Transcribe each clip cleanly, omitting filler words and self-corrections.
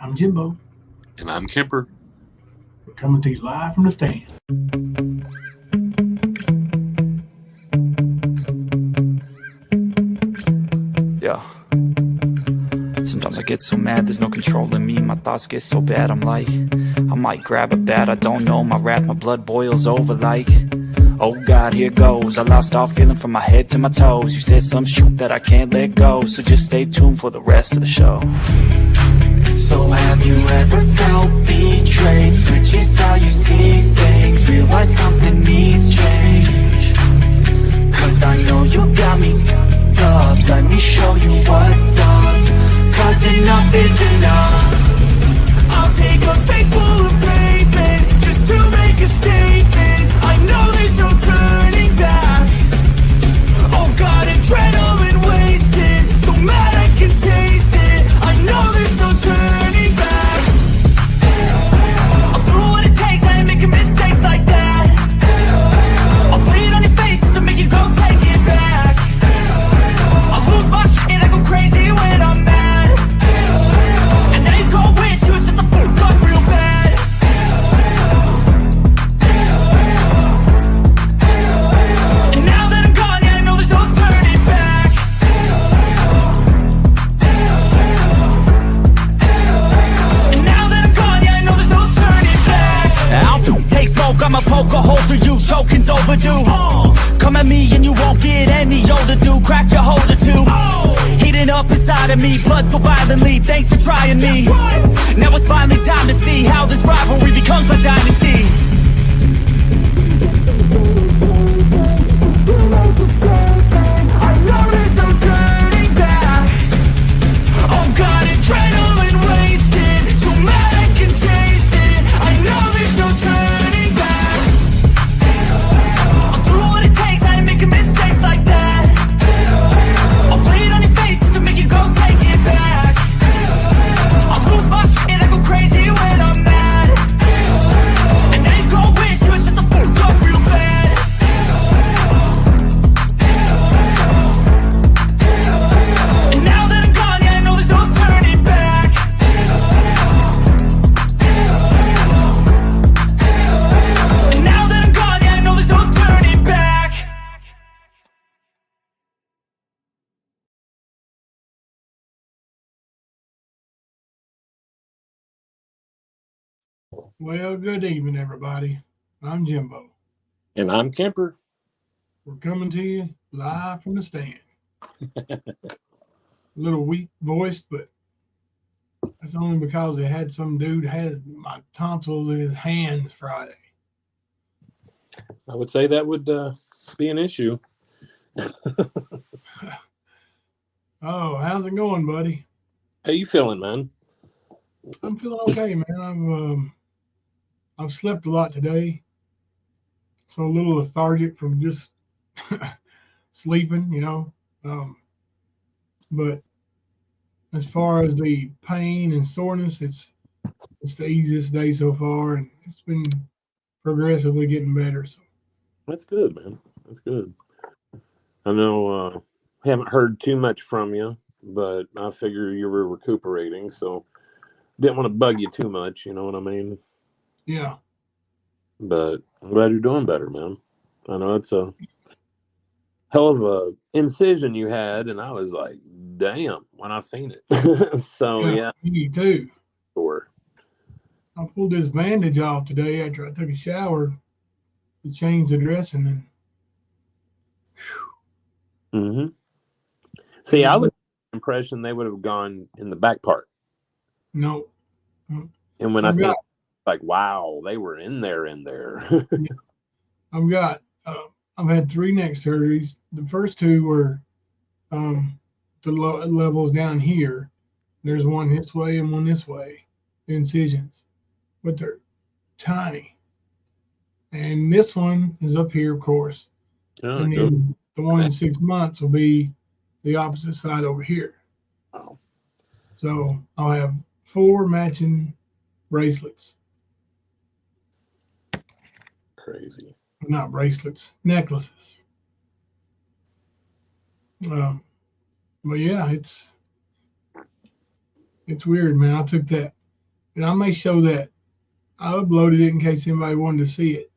I'm Jimbo. And I'm Kemper. We're coming to you live from the stand. Yeah. Sometimes I get so mad, there's no controlling me. My thoughts get so bad, I'm like, I might grab a bat, I don't know. My wrath, my blood boils over like, oh God, here goes. I lost all feeling from my head to my toes. You said some shit that I can't let go, so just stay tuned for the rest of the show. So have you ever felt betrayed? Switches how you see things, realize something needs change. Cause I know you got me up, let me show you what's up. Cause enough is enough. I'll take a face full of pavement just to make a statement. I know there's no turning back. Oh God, adrenaline wasted, so mad I can taste it. I know there's no turning back. I'll do what it takes, I ain't making mistakes like that. I'll put it on your face to make you go take it back. I lose my shit, I go crazy when I'm mad. And now you go wish you would shut the fuck up real bad. And now that I'm gone, yeah, I know there's no turning back. And now that I'm gone, yeah, I know there's no turning back. I'll take smoke, I'ma poke a hole through you, choking's overdue. Come at me and you won't get any older, dude. Crack your holder too. Heating up inside of me, blood so violently. Thanks for trying me. Now it's finally time to see how this rivalry becomes a dynasty. I know there's no turning back. Oh God, adrenaline wasted, so mad I can taste it. I know there's no turning back. I'll do what it takes, I ain't making mistakes like that. I'll put it on your face to make you go take it back. I'll lose my shit, I go crazy when I'm mad. And now you go wish you would shut the fuck up real bad. And now that I'm gone, yeah, I know there's no turning back. And now that I'm gone, yeah, I know there's no turning back. Well, good evening, everybody. I'm Jimbo. And I'm Kemper. We're coming to you live from the stand. A little weak voiced, but that's only because they had some dude had my tonsils in his hands Friday. I would say that would be an issue. Oh, how's it going, buddy? How you feeling, man? I'm feeling okay, man. I've slept a lot today, so a little lethargic from just sleeping, But as far as the pain and soreness, it's the easiest day so far, and it's been progressively getting better. So That's good, man. That's good. I know haven't heard too much from you, but I figure you were recuperating, so didn't want to bug you too much, you know what I mean? yeah, But I'm glad you're doing better, man. I know it's a hell of a incision you had, and I was like, damn, when I seen it. So yeah, me too. sure. I pulled this bandage off today after I took a shower to change the dressing, and Mm-hmm. See, I was impression they would have gone in the back part. no. And when I seen it, like, wow, they were in there. I've had 3 neck surgeries. The first 2 were the levels down here. There's one this way and one this way, the incisions, but they're tiny. And this one is up here, of course. Oh, and then the one in 6 months will be the opposite side over here. Oh. So I'll have 4 matching bracelets. Crazy. Not bracelets, necklaces. But yeah, it's weird, man. I took that And I may show that. I uploaded it in case anybody wanted to see it.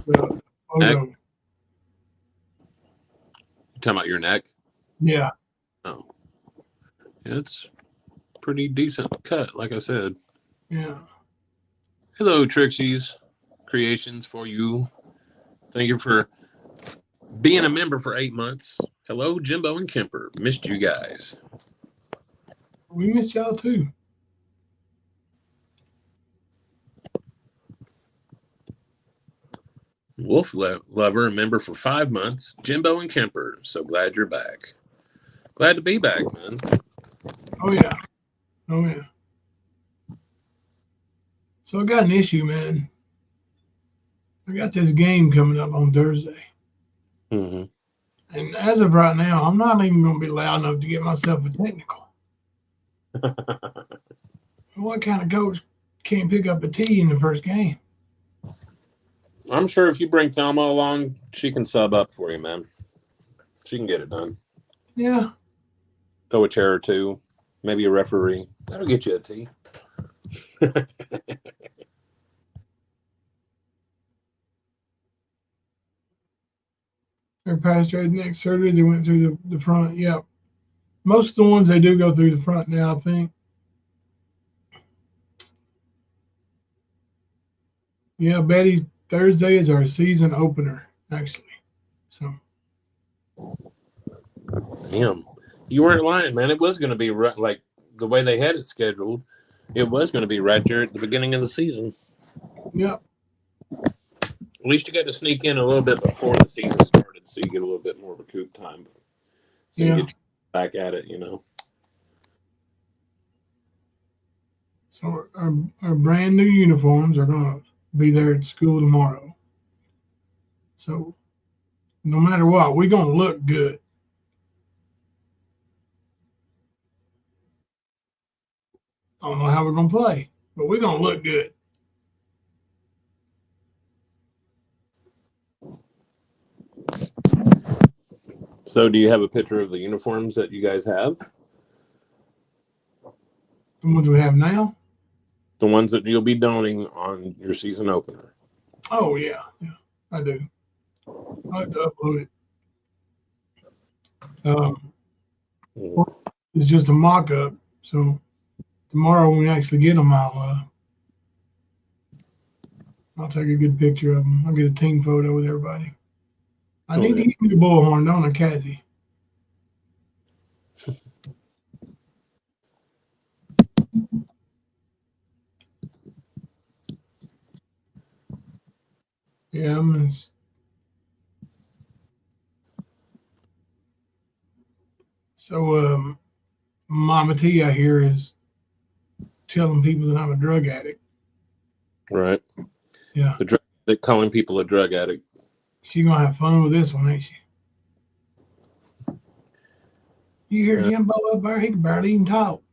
The Neck? photo. You talking about your neck? Yeah. Oh, yeah, it's pretty decent cut, like I said. Yeah. Hello, Trixie's Creations for you. Thank you for being a member for 8 months. Hello, Jimbo and Kemper. Missed you guys. We missed y'all too. Wolf Lover, a member for 5 months. Jimbo and Kemper. So glad you're back. Glad to be back, man. Oh yeah. Oh yeah. So I got an issue, man. I got this game coming up on Thursday. Mm-hmm. And as of right now, I'm not even going to be loud enough to get myself a technical. What kind of coach can't pick up a tee in the first game? I'm sure if you bring Thelma along, she can sub up for you, man. She can get it done. Yeah. Throw a chair or two, maybe a referee. That'll get you a tee. Their past neck surgery, they went through the front. Yeah. Most of the ones, they do go through the front now, I think. Yeah, Betty, Thursday is our season opener, actually. So. Damn. You weren't lying, man. It was going to be right, like the way they had it scheduled. It was going to be right there at the beginning of the season. Yep. At least you got to sneak in a little bit before the season started, so you get a little bit more recoup time. So you get you back at it, you know. So our brand new uniforms are going to be there at school tomorrow. So no matter what, we're going to look good. I don't know how we're going to play, but we're going to look good. So do you have a picture of the uniforms that you guys have? The ones we have now? The ones that you'll be donning on your season opener. Oh, yeah. Yeah, I do. I have to upload it. It's just a mock-up, so tomorrow when we actually get them, I'll take a good picture of them. I'll get a team photo with everybody. I need to get me the bullhorn, don't I, Kathy? Yeah, so Mama T out here is telling people that I'm a drug addict. Right. Yeah. They're calling people a drug addict. She gonna have fun with this one, ain't she? You hear Jimbo up there? He can barely even talk.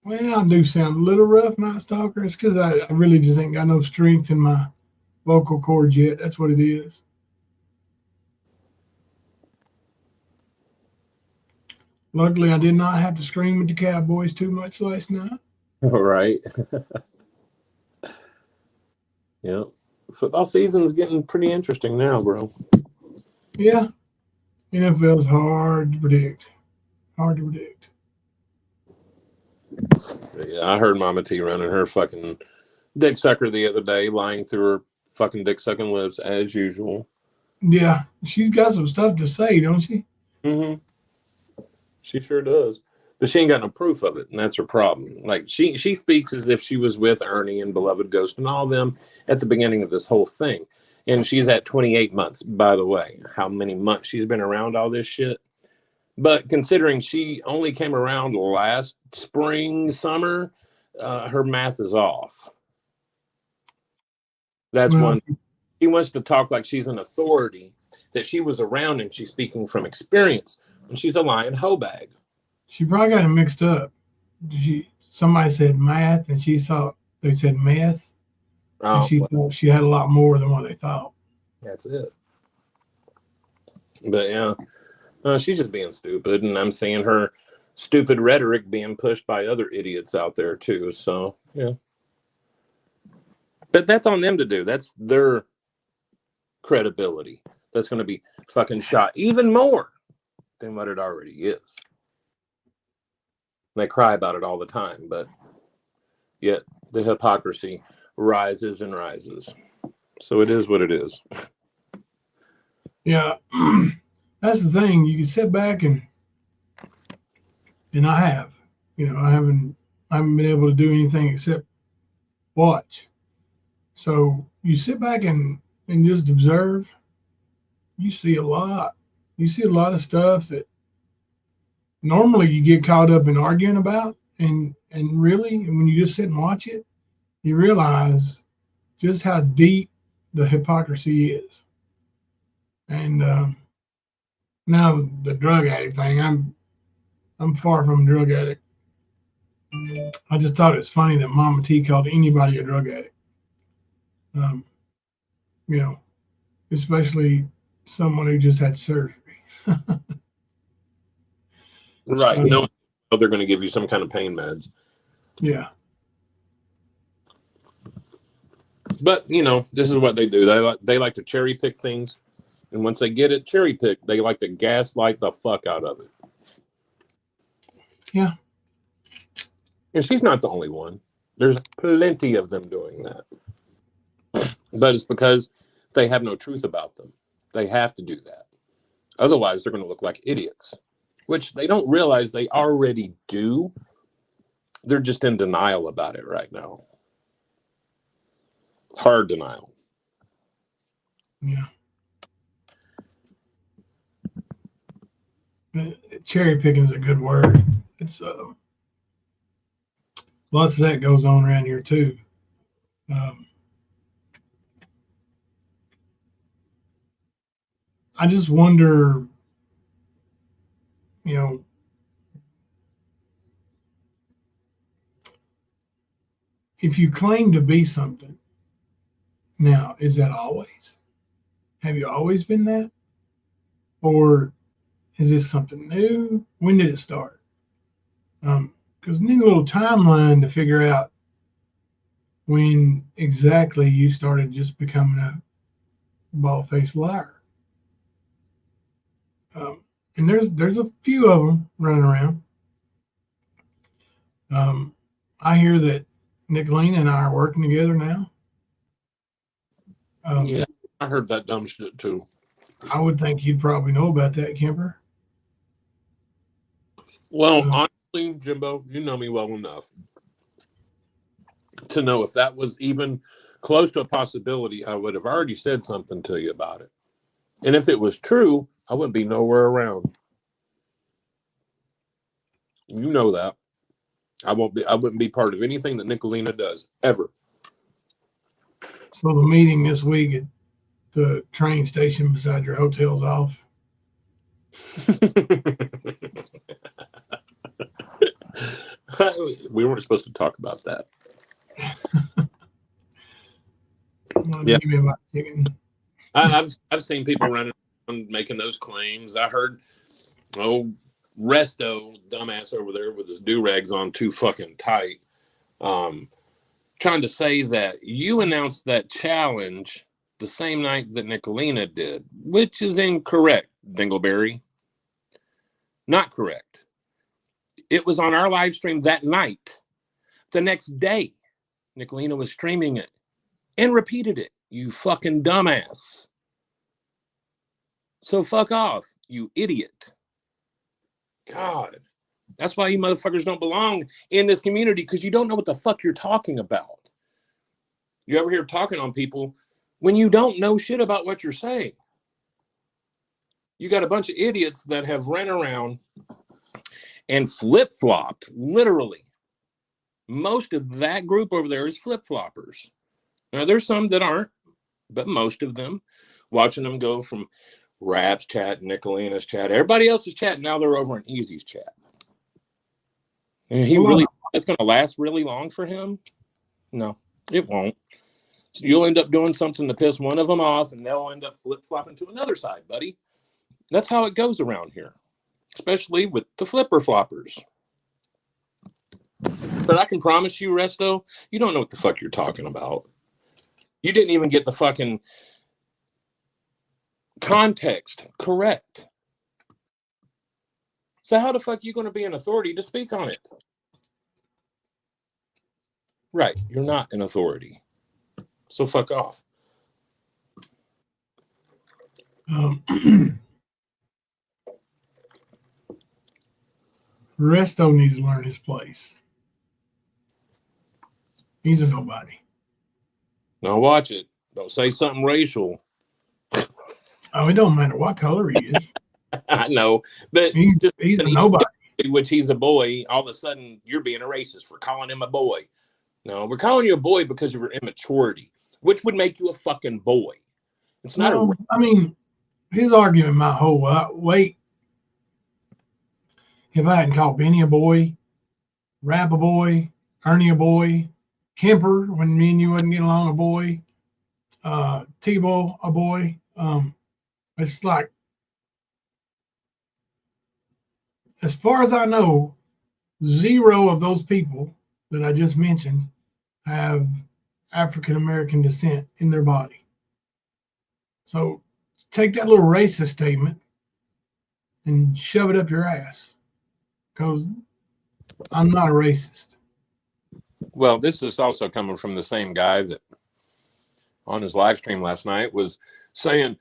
Well, I do sound a little rough, Night Stalker. It's because I really just ain't got no strength in my vocal cords yet. That's what it is. Luckily, I did not have to scream at the Cowboys too much last night. All right. Yeah. Football season's getting pretty interesting now, bro. Yeah. NFL's hard to predict. Hard to predict. Yeah, I heard Mama T running her fucking dick sucker the other day, lying through her fucking dick sucking lips as usual. Yeah, she's got some stuff to say, don't she? Mm-hmm. She sure does. But she ain't got no proof of it, and that's her problem. Like, she speaks as if she was with Ernie and Beloved Ghost and all of them at the beginning of this whole thing. And she's at 28 months, by the way. How many months she's been around all this shit? But considering she only came around last spring, summer, her math is off. That's one. She wants to talk like she's an authority, that she was around and she's speaking from experience. And she's a lying hoe bag. She probably got it mixed up. Somebody said math, and she thought they said meth. And she thought she had a lot more than what they thought. That's it. But yeah, She's just being stupid, and I'm seeing her stupid rhetoric being pushed by other idiots out there too. So yeah, but that's on them to do. That's their credibility. That's going to be fucking shot even more than what it already is. They cry about it all the time, but yet the hypocrisy rises and rises. So it is what it is. Yeah, that's the thing. You can sit back and I have, I haven't been able to do anything except watch. So you sit back and just observe. You see a lot. You see a lot of stuff that normally you get caught up in arguing about, and really, when you just sit and watch it, you realize just how deep the hypocrisy is. And now the drug addict thing, I'm far from a drug addict. I just thought it's funny that Mama T called anybody a drug addict. Um, you know, especially someone who just had surgery. Right. No, they're going to give you some kind of pain meds. Yeah. But this is what they do. They like to cherry pick things, and once they get it cherry picked, they like to gaslight the fuck out of it. Yeah. And she's not the only one. There's plenty of them doing that. But it's because they have no truth about them. They have to do that. Otherwise, they're going to look like idiots, which they don't realize they already do. They're just in denial about it right now. Hard denial. Yeah. Cherry picking is a good word. It's lots of that goes on around here too. I just wonder, if you claim to be something, now, is that always? Have you always been that? Or is this something new? When did it start? Because need a little timeline to figure out when exactly you started just becoming a bald-faced liar. And there's a few of them running around. I hear that Nicolene and I are working together now. Yeah, I heard that dumb shit too. I would think you'd probably know about that, Kemper. Well, honestly, Jimbo, you know me well enough to know if that was even close to a possibility, I would have already said something to you about it. And if it was true, I wouldn't be nowhere around. You know that. I wouldn't be part of anything that Nicolina does, ever. So the meeting this week at the train station beside your hotel's off. We weren't supposed to talk about that. Yeah. I've seen people running around making those claims. I heard Resto, dumbass over there with his do-rags on too fucking tight, trying to say that you announced that challenge the same night that Nicolina did, which is incorrect, Dingleberry. Not correct. It was on our live stream that night. The next day, Nicolina was streaming it and repeated it. You fucking dumbass. So fuck off, you idiot. God. That's why you motherfuckers don't belong in this community, because you don't know what the fuck you're talking about. You ever hear talking on people when you don't know shit about what you're saying? You got a bunch of idiots that have ran around and flip-flopped, literally. Most of that group over there is flip-floppers. Now, there's some that aren't, but most of them, watching them go from Rap's chat, Nicolina's chat, everybody else's chat, now they're over in Easy's chat. And it's going to last really long for him? No, it won't. So you'll end up doing something to piss one of them off, and they'll end up flip-flopping to another side, buddy. That's how it goes around here, especially with the flipper floppers. But I can promise you, Resto, you don't know what the fuck you're talking about. You didn't even get the fucking context correct. So how the fuck are you going to be an authority to speak on it? Right, you're not an authority. So fuck off. Resto needs to learn his place. He's a nobody. Now watch it. Don't say something racial. Oh, it don't matter what color he is. I know, but he's a nobody. Which he's a boy. All of a sudden, you're being a racist for calling him a boy. No, we're calling you a boy because of your immaturity, which would make you a fucking boy. It's not I mean, his argument my whole wait. If I hadn't called Benny a boy, Rap a boy, Ernie a boy, Kemper when me and you wasn't getting along a boy, T-Ball a boy, it's like, as far as I know, 0 of those people that I just mentioned have African American descent in their body. So take that little racist statement and shove it up your ass, because I'm not a racist. Well, this is also coming from the same guy that on his live stream last night was saying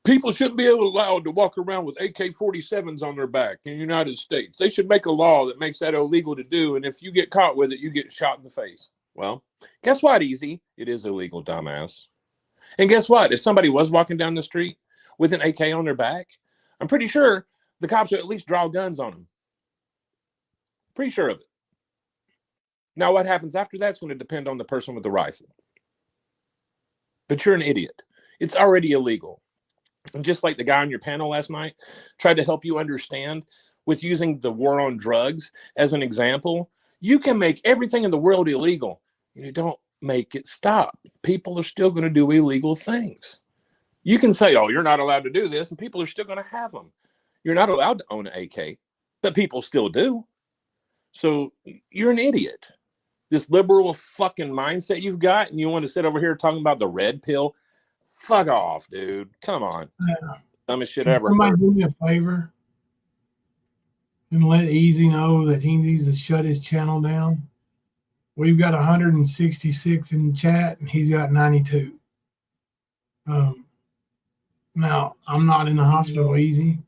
people shouldn't be allowed to walk around with AK-47s on their back in the United States. They should make a law that makes that illegal to do, and if you get caught with it, you get shot in the face. Well, guess what, Easy? It is illegal, dumbass. And guess what? If somebody was walking down the street with an AK on their back, I'm pretty sure the cops would at least draw guns on them. Pretty sure of it. Now, what happens after that's going to depend on the person with the rifle. But you're an idiot. It's already illegal. And just like the guy on your panel last night tried to help you understand with using the war on drugs as an example, you can make everything in the world illegal. You don't make it stop. People are still going to do illegal things. You can say, oh, you're not allowed to do this, and people are still going to have them. You're not allowed to own an AK, but people still do. So you're an idiot. This liberal fucking mindset you've got, and you want to sit over here talking about the red pill? Fuck off, dude. Come on. Dumbest shit ever. Somebody do me a favor and let Easy know that he needs to shut his channel down. We've got 166 in the chat, and he's got 92. Now, I'm not in the hospital, Easy.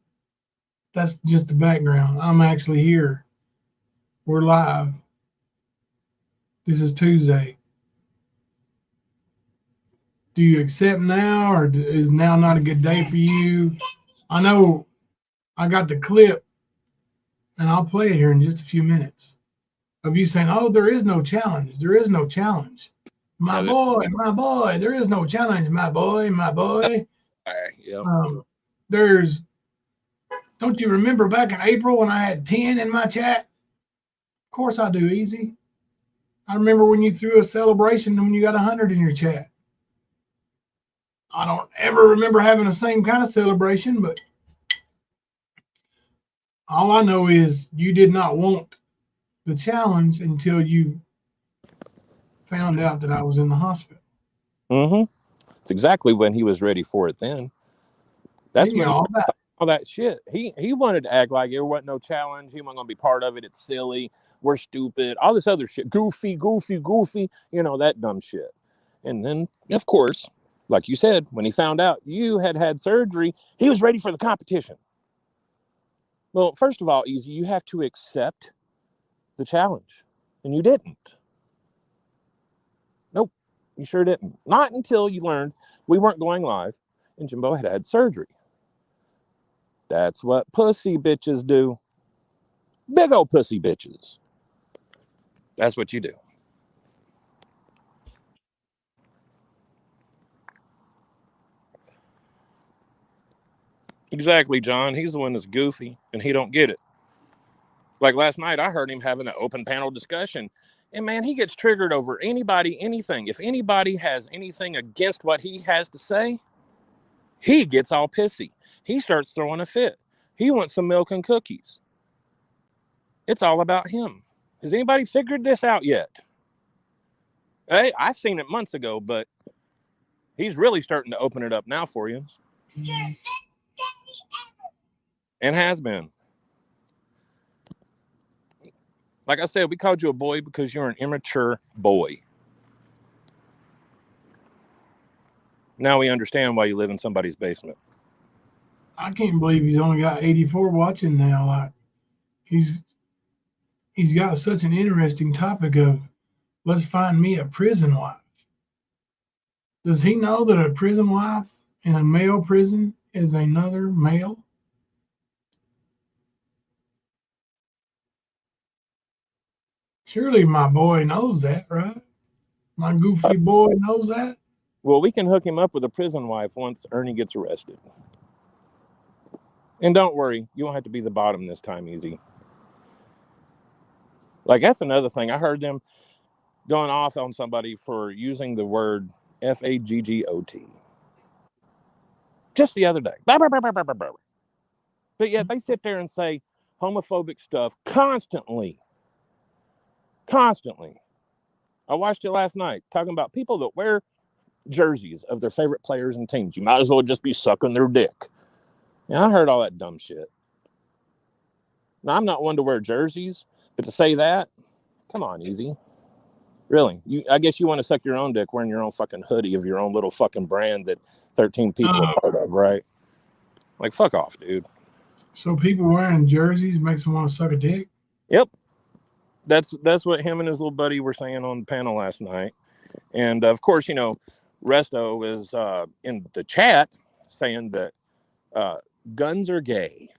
That's just the background. I'm actually here. We're live. This is Tuesday. Do you accept now, or is now not a good day for you? I know I got the clip, and I'll play it here in just a few minutes, of you saying, oh, there is no challenge. There is no challenge. My boy, there is no challenge, my boy. Yep. Don't you remember back in April when I had 10 in my chat? Of course I do, Easy. I remember when you threw a celebration and when you got 100 in your chat. I don't ever remember having the same kind of celebration, but all I know is you did not want the challenge until you found out that I was in the hospital. Mm-hmm. It's exactly when he was ready for it then. That's when all that shit. He wanted to act like there wasn't no challenge. He wasn't going to be part of it. It's silly. We're stupid. All this other shit. Goofy. You know, that dumb shit. And then, of course, like you said, when he found out you had surgery, he was ready for the competition. Well, first of all, Easy, you have to accept the challenge. And you didn't. Nope, you sure didn't. Not until you learned we weren't going live and Jimbo had surgery. That's what pussy bitches do. Big old pussy bitches. That's what you do. Exactly, John. He's the one that's goofy, and he don't get it. Like last night, I heard him having an open panel discussion, and man, he gets triggered over anybody, anything. If anybody has anything against what he has to say, He gets all pissy. He starts throwing a fit. He wants some milk and cookies. It's all about him. Has anybody figured this out yet? Hey, I've seen it months ago, but he's really starting to open it up now for you. And has been. Like I said, we called you a boy because you're an immature boy. Now we understand why you live in somebody's basement. I can't believe he's only got 84 watching now. Like he's got such an interesting topic of let's find me a prison wife. Does he know that a prison wife in a male prison is another male? Surely my boy knows that, right? My goofy boy knows that. Well, we can hook him up with a prison wife once Ernie gets arrested. And don't worry, you won't have to be the bottom this time, Easy. Like, that's another thing. I heard them going off on somebody for using the word Faggot. Just the other day. But yet they sit there and say homophobic stuff constantly. Constantly. I watched it last night talking about people that wear jerseys of their favorite players and teams. You might as well just be sucking their dick. Yeah, I heard all that dumb shit. Now, I'm not one to wear jerseys, but to say that, come on, Easy. Really? I guess you want to suck your own dick wearing your own fucking hoodie of your own little fucking brand that 13 people are part of, right? Like, fuck off, dude. So people wearing jerseys makes them want to suck a dick? Yep. That's what him and his little buddy were saying on the panel last night. And, of course, Resto is in the chat saying that guns are gay.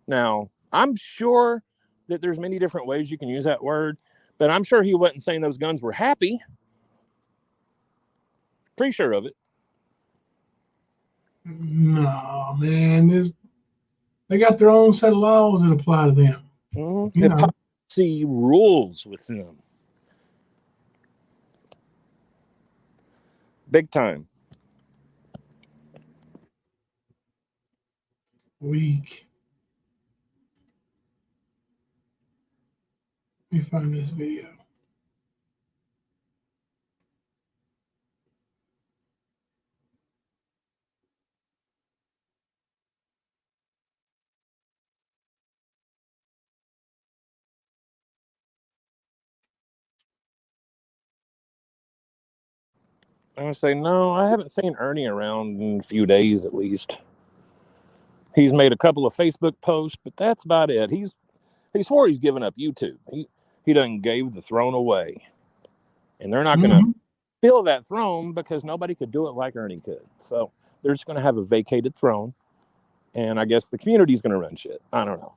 Now, I'm sure that there's many different ways you can use that word, but I'm sure he wasn't saying those guns were happy. Pretty sure of it. No, man. They got their own set of laws that apply to them. Mm-hmm. Hypocrisy rules with them. Big time. Weak. Let me find this video. I would say, no, I haven't seen Ernie around in a few days at least. He's made a couple of Facebook posts, but that's about it. He swore he's given up YouTube. He done gave the throne away. And they're not going to fill that throne because nobody could do it like Ernie could. So they're just going to have a vacated throne. And I guess the community's going to run shit. I don't know.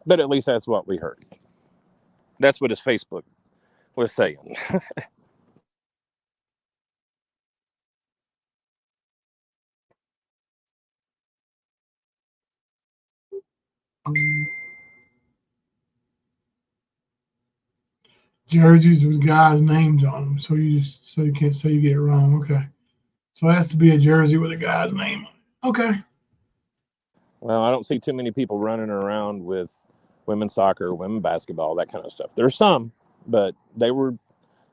But at least that's what we heard. That's what his Facebook was saying. Jerseys with guys' names on them, so you can't say you get it wrong. Okay, so it has to be a jersey with a guy's name on it. Okay. Well, I don't see too many people running around with women's soccer, women's basketball, that kind of stuff. There's some, but they were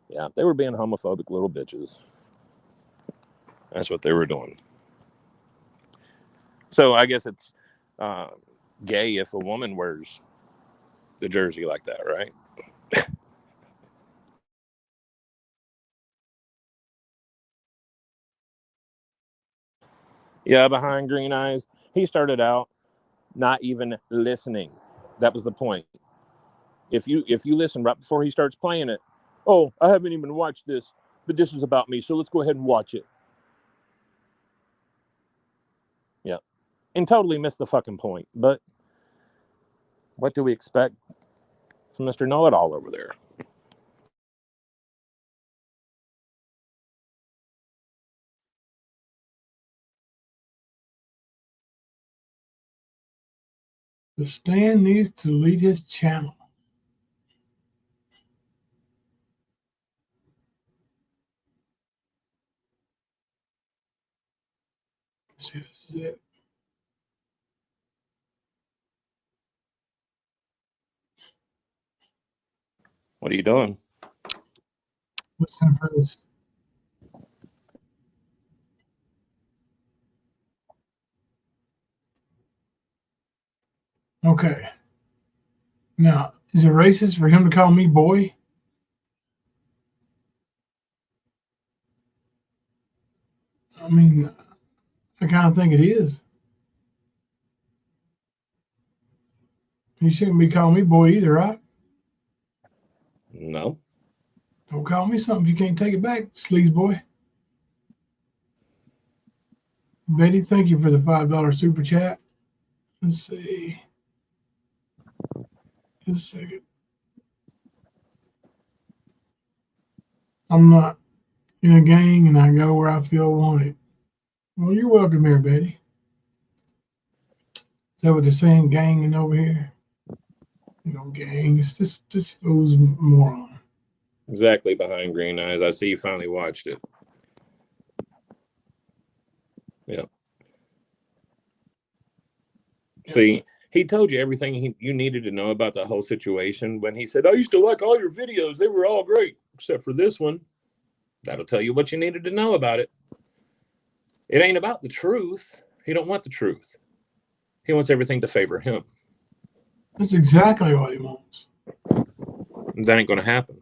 being homophobic little bitches. That's what they were doing. So I guess it's gay if a woman wears the jersey like that, right? Yeah, behind Green Eyes, he started out not even listening. That was the point. If you listen right before he starts playing it, oh, I haven't even watched this, but this is about me, so let's go ahead and watch it. Yeah. And totally missed the fucking point. But what do we expect from Mr. Know-It-All over there? The Stan needs to delete his channel. see, this is it. What are you doing? What's in first? Okay. Now, is it racist for him to call me boy? I mean, I kind of think it is. He shouldn't be calling me boy either, right? No. Don't call me something if you can't take it back, sleaze boy. Betty, thank you for the $5 super chat. Let's see. Just a second. I'm not in a gang and I go where I feel wanted. Well, you're welcome here, Betty. Is that what they're saying, ganging over here? You know, gang. It's this fool's moron. Exactly, behind green eyes. I see you finally watched it. Yeah. See, he told you everything you needed to know about the whole situation when he said, I used to like all your videos. They were all great, except for this one. That'll tell you what you needed to know about it. It ain't about the truth. He don't want the truth. He wants everything to favor him. That's exactly what he wants. That ain't going to happen.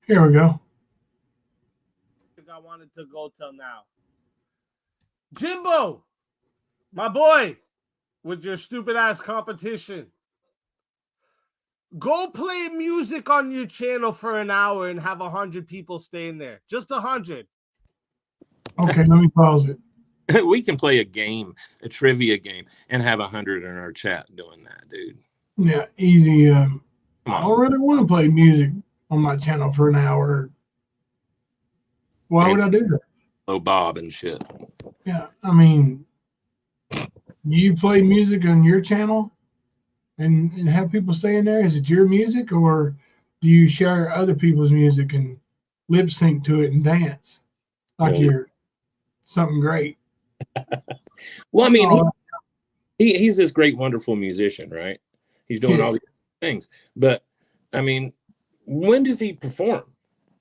Here we go. I wanted to go till now. Jimbo, my boy, with your stupid ass competition. Go play music on your channel for an hour and have 100 people staying there. Just 100. Okay, let me pause it. We can play a game, a trivia game, and have 100 in our chat doing that, dude. Yeah, easy. I don't really want to play music on my channel for an hour. Why would I do that? Oh, Bob and shit. Yeah, I mean, you play music on your channel and have people stay in there? Is it your music, or do you share other people's music and lip sync to it and dance like you're something great? Well, I mean, he's this great, wonderful musician, right? He's doing all these things. But, I mean, when does he perform?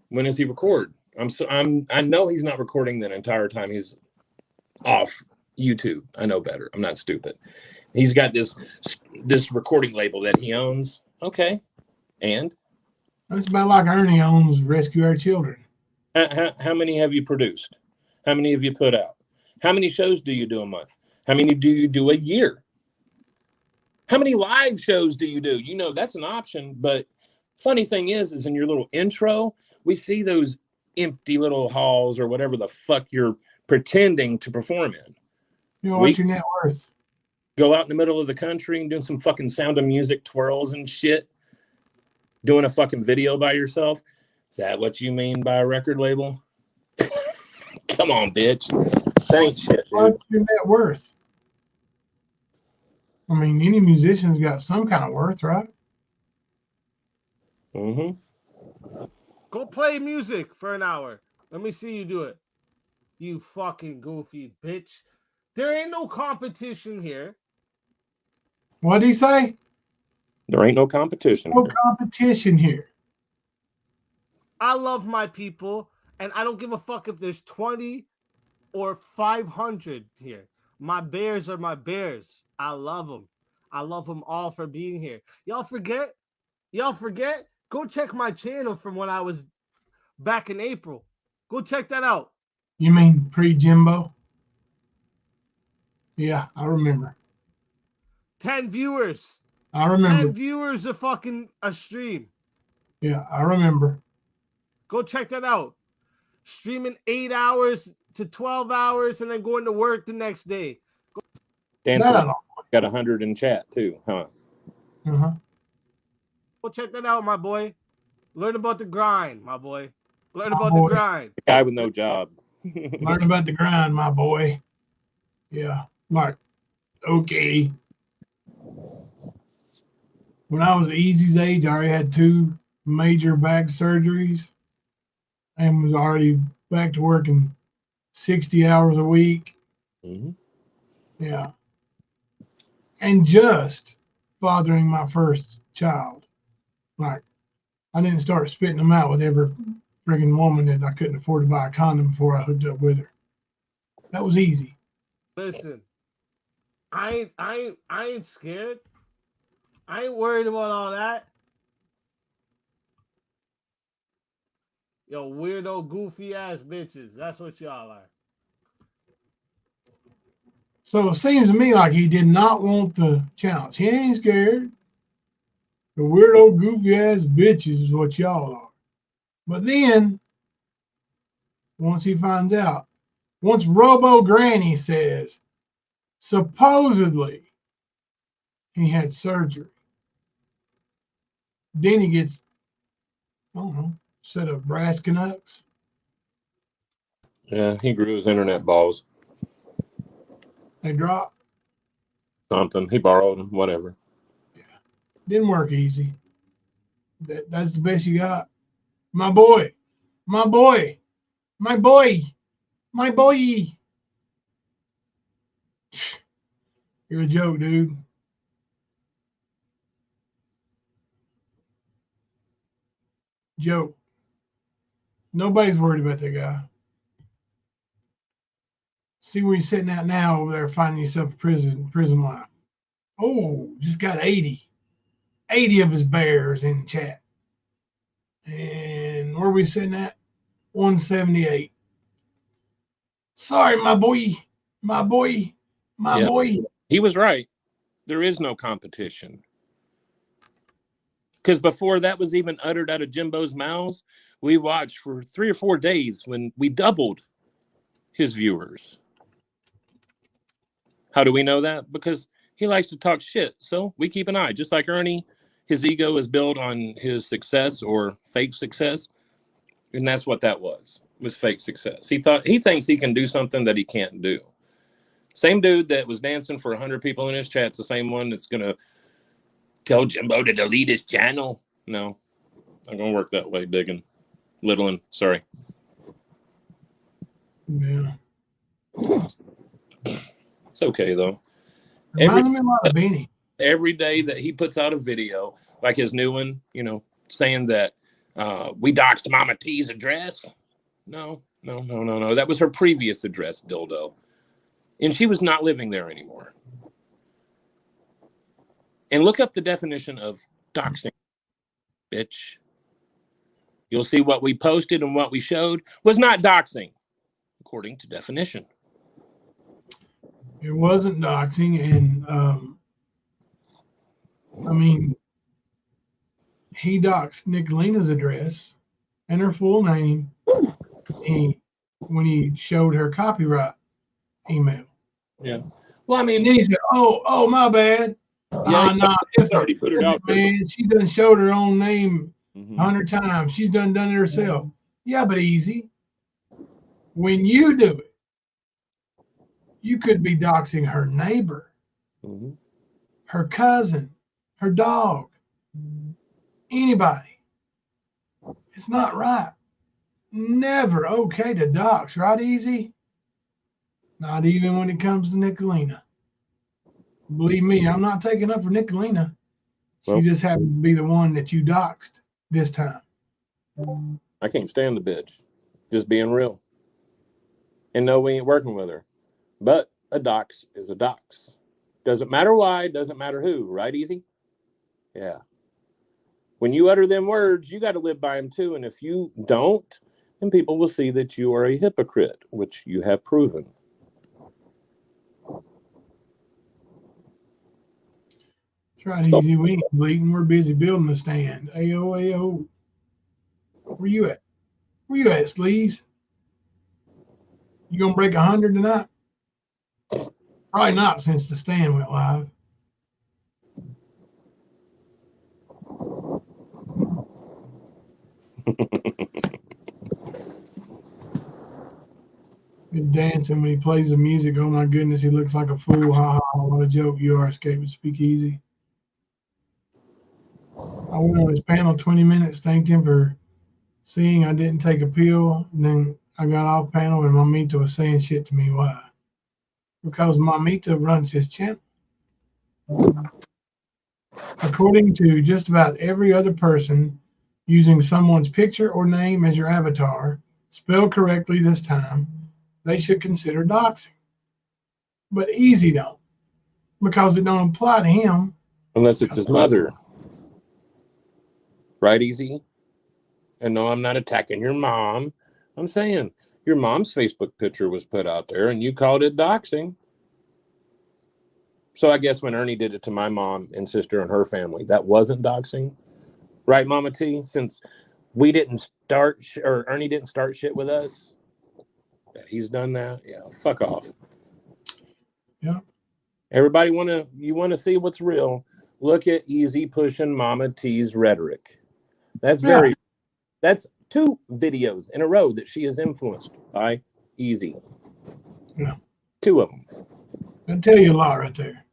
When does he record? I know he's not recording the entire time he's off YouTube. I know better. I'm not stupid. He's got this recording label that he owns. Okay. And? It's about like Ernie owns Rescue Our Children. How many have you produced? How many have you put out? How many shows do you do a month? How many do you do a year? How many live shows do you do? You know, that's an option. But funny thing is in your little intro, we see those empty little halls or whatever the fuck you're pretending to perform in. You know, what's your net worth? Go out in the middle of the country and doing some fucking Sound of Music twirls and shit. Doing a fucking video by yourself. Is that what you mean by a record label? Come on, bitch. That ain't shit, dude. What's your net worth? I mean, any musician's got some kind of worth, right? Mm-hmm. Go play music for an hour. Let me see you do it. You fucking goofy bitch. There ain't no competition here. What did he say? There ain't no competition. No competition here. I love my people, and I don't give a fuck if there's 20 or 500 here. My bears are my bears. I love them. I love them all for being here. Y'all forget? Go check my channel from when I was back in April. Go check that out. You mean pre-Jimbo? Yeah, I remember. 10 viewers. I remember. 10 viewers a stream. Yeah, I remember. Go check that out. Streaming 8 hours to 12 hours and then going to work the next day. Got 100 in chat too, huh? Uh-huh. Go check that out, my boy. Learn about the grind, my boy. Learn about the grind. The guy with no job. Learn about the grind, my boy. Yeah, Mark. Okay. When I was Easy's age, I already had 2 major back surgeries and was already back to working 60 hours a week. Mm-hmm. Yeah. And just fathering my first child. Like, I didn't start spitting them out with every friggin' woman that I couldn't afford to buy a condom before I hooked up with her. That was easy. Listen, I ain't scared. I ain't worried about all that. Yo, weirdo, goofy ass bitches. That's what y'all are. So it seems to me like he did not want the challenge. He ain't scared. The weirdo, goofy ass bitches is what y'all are. But then, once he finds out, once Robo Granny says, supposedly, he had surgery, then he gets, I don't know, set of brass Canucks. Yeah, he grew his internet balls. They drop. Something. He borrowed them, whatever. Yeah. Didn't work easy. That's the best you got. My boy, my boy, my boy, my boy. You're a joke, dude. Joke. Nobody's worried about that guy. See where he's sitting at now over there finding himself a prison life. Oh, just got 80. 80 of his bears in the chat. And where are we sitting at? 178. Sorry, my boy. My boy. My Yeah. boy. He was right. There is no competition. Because before that was even uttered out of Jimbo's mouths, we watched for 3 or 4 days when we doubled his viewers. How do we know that? Because he likes to talk shit. So we keep an eye. Just like Ernie, his ego is built on his success or fake success. And that's what that was fake success. He thinks he can do something that he can't do. Same dude that was dancing for 100 people in his chat's the same one that's going to tell Jimbo to delete his channel. No, not going to work that way, Diggin. Littlin, sorry. Yeah. It's okay, though. Reminds me a lot of Benny. Every day that he puts out a video, like his new one, saying that we doxed Mama T's address. No. That was her previous address, dildo. And she was not living there anymore. And look up the definition of doxing, bitch. You'll see what we posted and what we showed was not doxing, according to definition. It wasn't doxing, and I mean, he doxed Nicolina's address and her full name. When he showed her copyright email. Yeah. Well, I mean, and then he said, "Oh, my bad. Yeah, It's already put it out there. Man, she done showed her own name 100 Mm-hmm. times. She's done it herself. Yeah, but easy. When you do it, you could be doxing her neighbor, Mm-hmm. her cousin, her dog, anybody. It's not right. Never okay to dox, right, Easy? Not even when it comes to Nicolina. Believe me, I'm not taking up for Nicolina. She just happens to be the one that you doxed this time. I can't stand the bitch. Just being real. And no, we ain't working with her. But a dox is a dox. Doesn't matter why, doesn't matter who, right, Easy? Yeah. When you utter them words, you got to live by them too. And if you don't, then people will see that you are a hypocrite, which you have proven. That's right, Easy. We ain't bleeding. We're busy building the stand. Ayo. Where you at? Where you at, Sleaze? You gonna break 100 tonight? Probably not, since the stand went live. He's dancing when he plays the music. Oh my goodness, he looks like a fool. Ha ha, what a joke you are, Escape and Speakeasy. I went on his panel 20 minutes, thanked him for seeing I didn't take a pill, and then I got off panel and Mamita was saying shit to me. Why? Because Mamita runs his channel. According to just about every other person, using someone's picture or name as your avatar, spelled correctly this time, they should consider doxing. But Easy don't, because it don't apply to him. Unless it's his mother. Right, Easy? And no, I'm not attacking your mom. I'm saying your mom's Facebook picture was put out there and you called it doxing. So I guess when Ernie did it to my mom and sister and her family, that wasn't doxing. Right, Mama T? Since we didn't start, or Ernie didn't start shit with us, that he's done that. Yeah, fuck off. Yeah. Everybody you want to see what's real? Look at Easy pushing Mama T's rhetoric. That's that's 2 videos in a row that she is influenced by Easy. Yeah. 2 of them. I'll tell you a lot right there.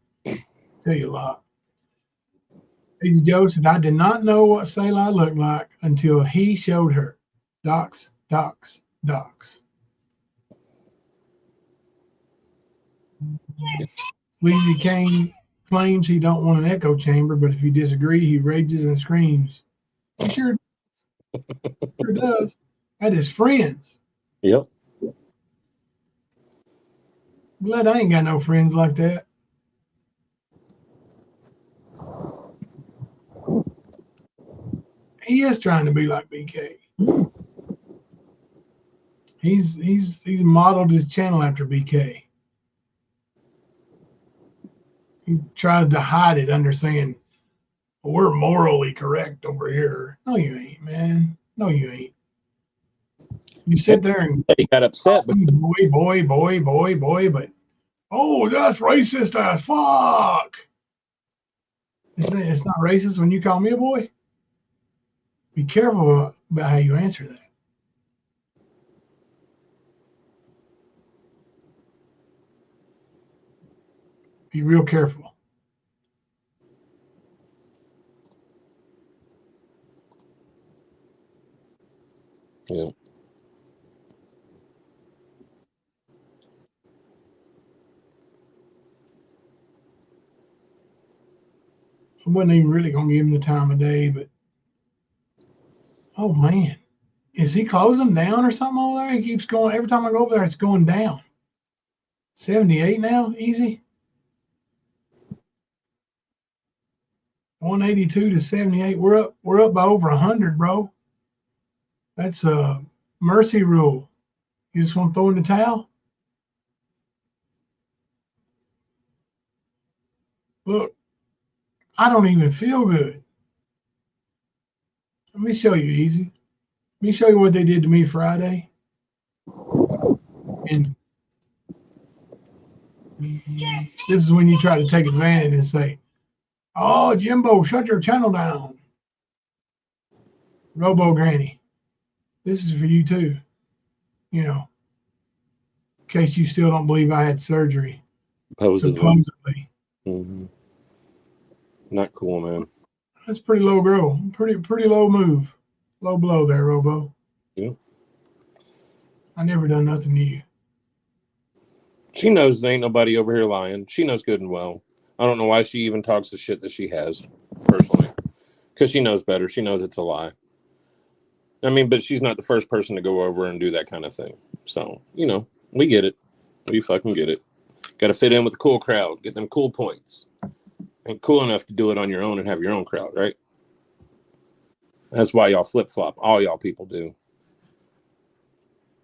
Tell you a lot. Easy Joe said, I did not know what Selah looked like until he showed her. Docs. Sleazy Kane claims he don't want an echo chamber, but if you disagree, he rages and screams. He sure does. At his friends. Yep. Glad I ain't got no friends like that. He is trying to be like BK. He's modeled his channel after BK. He tries to hide it under saying, we're morally correct over here. No, you ain't, man. No, you ain't. You sit there and he got upset. Boy, but oh, that's racist as fuck. It's not racist when you call me a boy. Be careful about how you answer that. Be real careful. Yeah. I wasn't even really gonna give him the time of day, but oh man, is he closing down or something over there? He keeps going. Every time I go over there, it's going down. 78 now, Easy. 182 to 78. We're up by over 100, bro. That's a mercy rule. You just want to throw in the towel? Look, I don't even feel good. Let me show you, Easy. Let me show you what they did to me Friday. And this is when you try to take advantage and say, oh, Jimbo, shut your channel down. Robo Granny, this is for you too. You know, in case you still don't believe I had surgery. Supposedly. Mm-hmm. Not cool, man. That's pretty low grow. Pretty low move. Low blow there, Robo. Yeah. I never done nothing to you. She knows there ain't nobody over here lying. She knows good and well. I don't know why she even talks the shit that she has, personally. Because she knows better. She knows it's a lie. I mean, but she's not the first person to go over and do that kind of thing. So, you know, we get it. We fucking get it. Got to fit in with the cool crowd. Get them cool points. Ain't cool enough to do it on your own and have your own crowd, right? That's why y'all flip-flop. All y'all people do.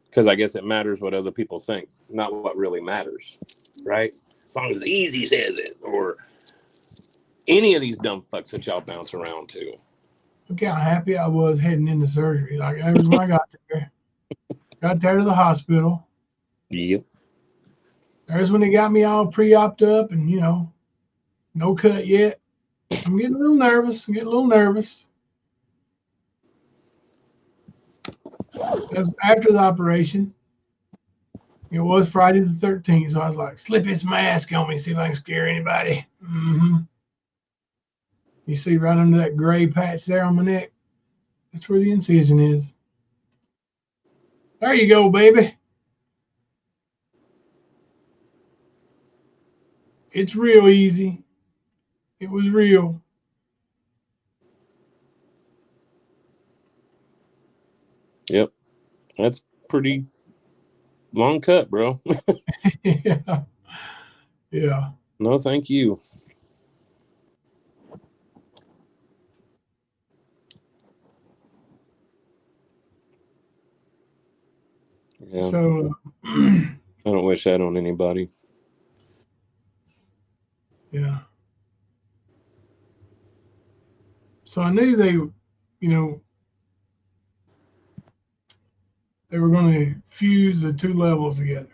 Because I guess it matters what other people think, not what really matters, right? As long as Easy says it, or any of these dumb fucks that y'all bounce around to. Look how happy I was heading into surgery. Like, that was when I got there. Got there to the hospital. Yep. There's when they got me all pre-opped up and, you know, no cut yet. I'm getting a little nervous. That was after the operation. It was Friday the 13th, so I was like, slip his mask on me, see if I can scare anybody. Mm-hmm. You see right under that gray patch there on my neck? That's where the incision is. There you go, baby. It's real easy. It was real. Yep. That's pretty long cut, bro. Yeah. Yeah. No, thank you. Yeah. So, I don't wish that on anybody. yeah. So I knew they, they were going to fuse the two levels together.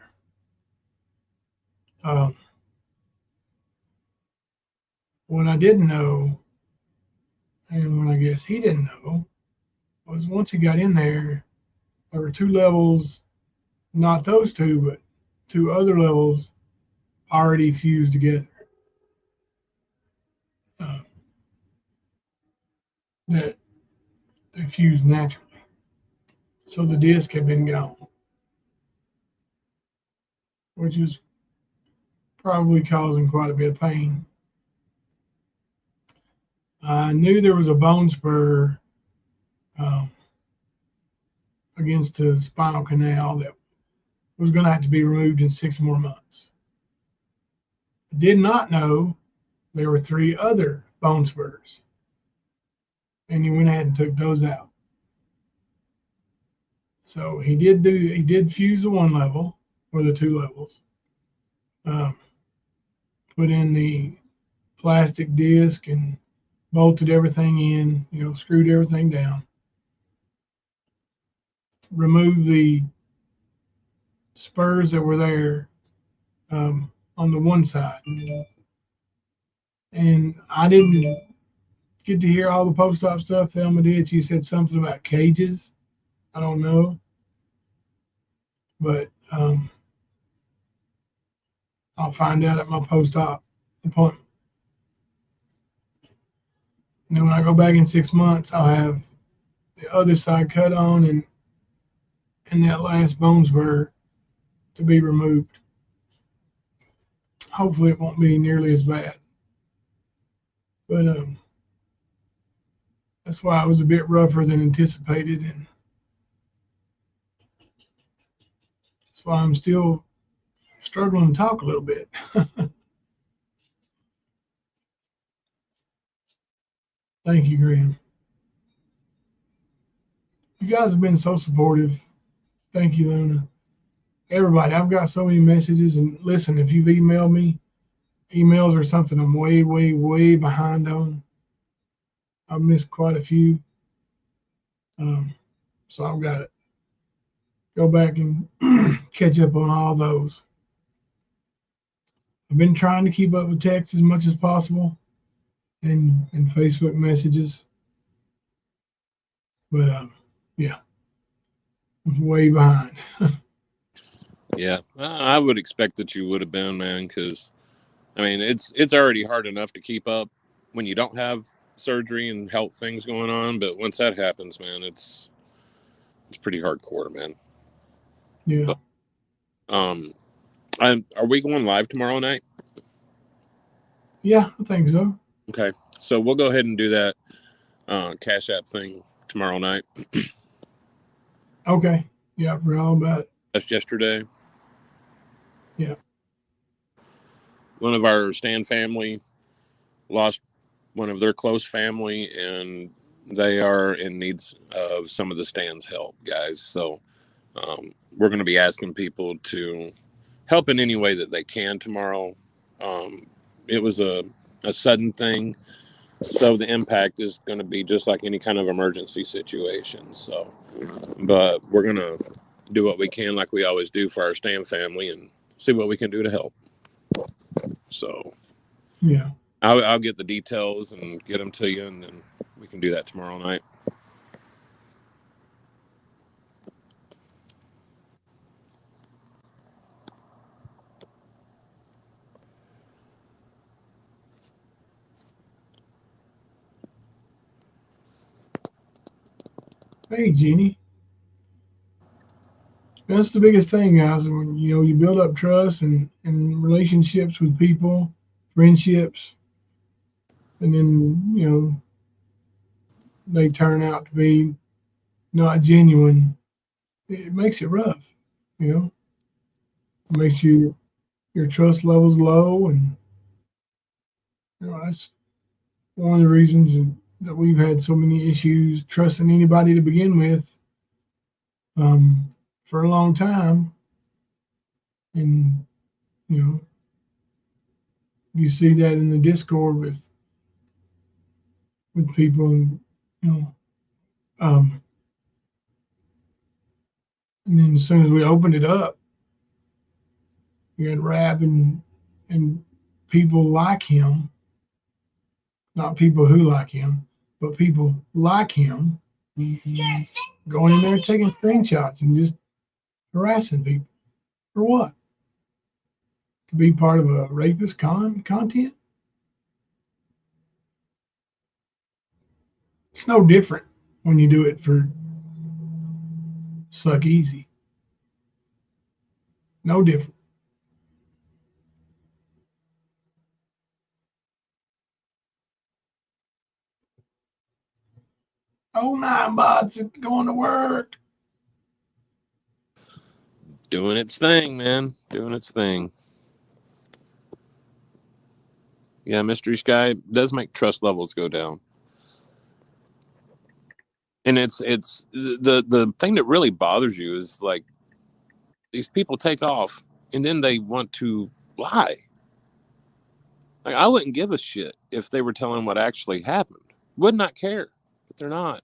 Um, what I didn't know, and what I guess he didn't know, was once he got in there, there were two levels, not those two, but two other levels already fused together. Uh, that they fused naturally. So the disc had been gone, which is probably causing quite a bit of pain. I knew there was a bone spur um, against the spinal canal that was going to have to be removed in 6 more months. I did not know there were 3 other bone spurs, and he went ahead and took those out. So he did fuse the one level or the two levels, um, put in the plastic disc and bolted everything in, screwed everything down, removed the spurs that were there on the one side. And I didn't get to hear all the post-op stuff Thelma did. She said something about cages. I don't know. But I'll find out at my post-op appointment. And then when I go back in 6 months, I'll have the other side cut on and that last bone spur to be removed. Hopefully it won't be nearly as bad. But that's why it was a bit rougher than anticipated, and that's why I'm still struggling to talk a little bit. Thank you, Graham. You guys have been so supportive. Thank you, Luna. Everybody, I've got so many messages, and listen, if you've emailed me, emails are something I'm way, way, way behind on. I've missed quite a few. So I've got to go back and catch up on all those. I've been trying to keep up with text as much as possible and Facebook messages. But yeah, I'm way behind. Yeah, I would expect that you would have been, man, because I mean it's already hard enough to keep up when you don't have surgery and health things going on, but once that happens, man, it's pretty hardcore, man. Yeah. But are we going live tomorrow night? Yeah, I think so. Okay, so we'll go ahead and do that Cash App thing tomorrow night. Okay. Yeah, I forgot all about it. That's yesterday. Yeah. One of our Stan family lost one of their close family, and they are in needs of some of the Stan's help, guys. So we're going to be asking people to help in any way that they can tomorrow. It was a sudden thing, so the impact is going to be just like any kind of emergency situation. So, but we're going to do what we can, like we always do, for our Stan family, and see what we can do to help. So, yeah, I'll get the details and get them to you, and then we can do that tomorrow night. Hey, Jeannie. That's the biggest thing, guys. When you build up trust and relationships with people, friendships, and then they turn out to be not genuine. It makes it rough. You know, it makes your trust levels low, and that's one of the reasons that we've had so many issues trusting anybody to begin with for a long time. And you know, you see that in the Discord with people, and you know, um, and then as soon as we opened it up, we had rap and people like him, not people who like him, but people like him, going in there taking screenshots and just harassing people for what? To be part of a rapist content? It's no different when you do it for suck easy. No different. Oh, nine bots going to work. Doing its thing, man. Doing its thing. Yeah, Mystery Sky does make trust levels go down. And it's the thing that really bothers you is like these people take off and then they want to lie. Like I wouldn't give a shit if they were telling what actually happened. Would not care. But they're not.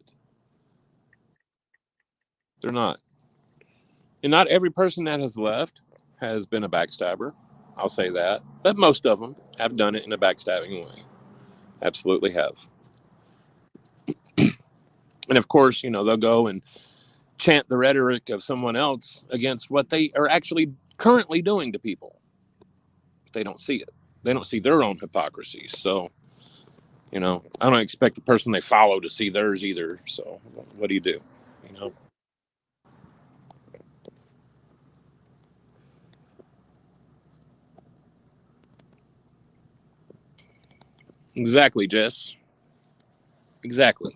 They're not. And not every person that has left has been a backstabber. I'll say that. But most of them have done it in a backstabbing way. Absolutely have. And of course, they'll go and chant the rhetoric of someone else against what they are actually currently doing to people. But they don't see it. They don't see their own hypocrisies. So, I don't expect the person they follow to see theirs either. So, what do you do? You know? Exactly, Jess. Exactly.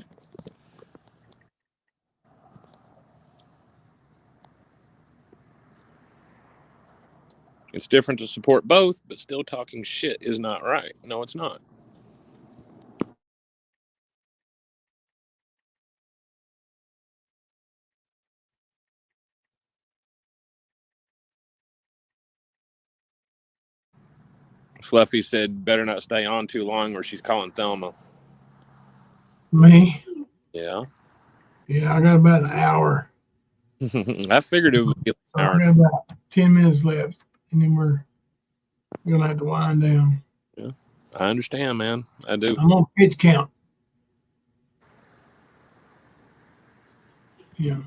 It's different to support both, but still talking shit is not right. No, it's not. Fluffy said, better not stay on too long or she's calling Thelma. Me? Yeah. Yeah, I got about an hour. I figured it would be So an I hour. got about 10 minutes left, and then we're going to have to wind down. Yeah. I understand, man. I do. I'm on pitch count. Yeah.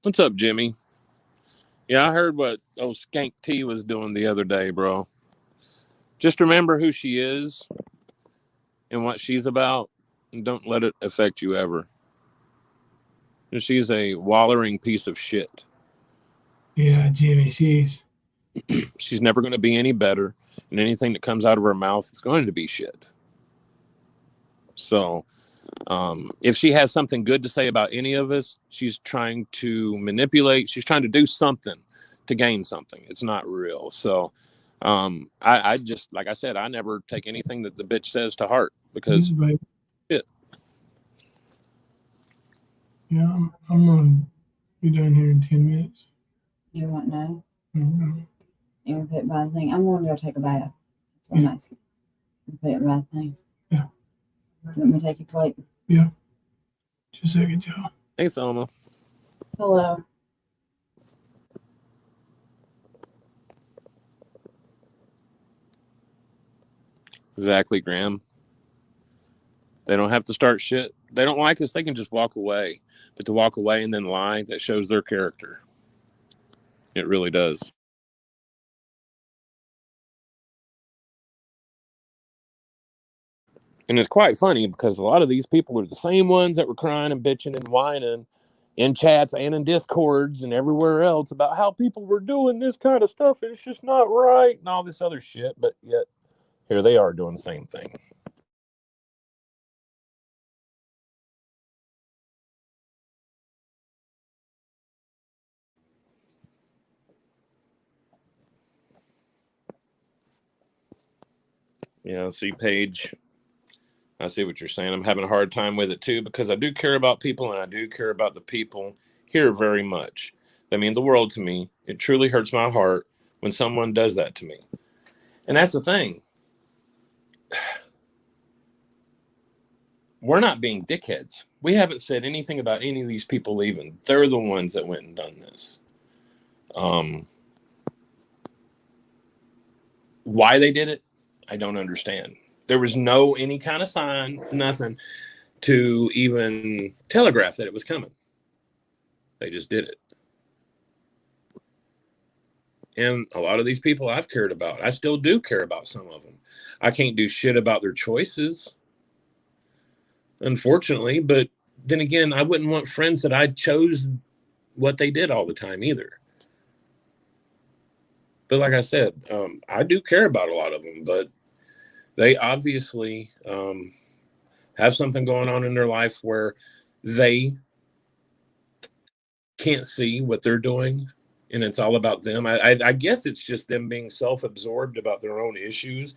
What's up, Jimmy? Yeah, I heard what old Skank T was doing the other day, bro. Just remember who she is and what she's about, and don't let it affect you ever. She's a wallering piece of shit. Yeah, Jimmy, She's never going to be any better, and anything that comes out of her mouth is going to be shit. So, if she has something good to say about any of us, she's trying to manipulate. She's trying to do something to gain something. It's not real. So, I just, like I said, I never take anything that the bitch says to heart because baby. shit. Yeah, I'm going to be done here in 10 minutes. You want no? Mm-hmm. You want to put it by the thing? I'm going to go take a bath. That's what I'm asking. You put it by the thing. Yeah. You want me to take your plate? Yeah. Just a second, Joe. Hey, Thelma. Hello. Exactly, Graham. They don't have to start shit. They don't like us. They can just walk away. But to walk away and then lie, that shows their character. It really does. And it's quite funny because a lot of these people are the same ones that were crying and bitching and whining in chats and in discords and everywhere else about how people were doing this kind of stuff and it's just not right and all this other shit. But yet here they are doing the same thing. Yeah, see, Paige, I see what you're saying. I'm having a hard time with it too because I do care about people and I do care about the people here very much. They mean the world to me. It truly hurts my heart when someone does that to me. And that's the thing. We're not being dickheads. We haven't said anything about any of these people leaving. They're the ones that went and done this. Why they did it, I don't understand. There was no any kind of sign, nothing to even telegraph that it was coming. They just did it. And a lot of these people I've cared about. I still do care about some of them. I can't do shit about their choices, unfortunately. But then again, I wouldn't want friends that I chose what they did all the time either. But like I said, I do care about a lot of them, but they obviously have something going on in their life where they can't see what they're doing and it's all about them. I guess it's just them being self-absorbed about their own issues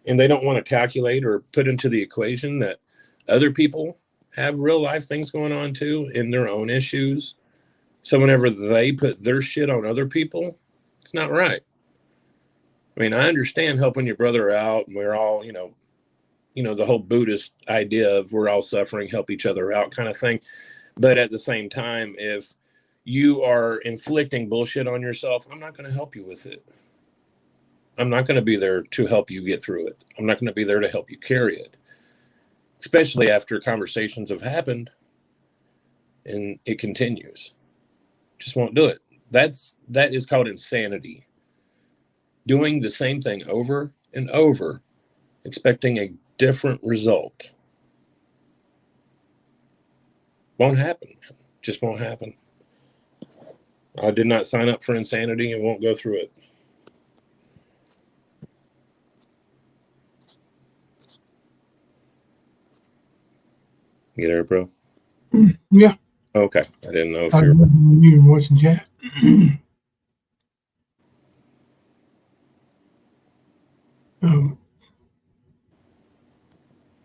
and they don't want to calculate or put into the equation that other people have real life things going on too in their own issues. So whenever they put their shit on other people, it's not right. I mean, I understand helping your brother out and we're all, the whole Buddhist idea of we're all suffering, help each other out kind of thing. But at the same time, if you are inflicting bullshit on yourself, I'm not going to help you with it. I'm not going to be there to help you get through it. I'm not going to be there to help you carry it, especially after conversations have happened and it continues. Just won't do it. That is called insanity. Doing the same thing over and over, expecting a different result. Won't happen. Just won't happen. I did not sign up for insanity and won't go through it. You there, bro? Yeah. Okay. I didn't know if I you're... you were watching chat.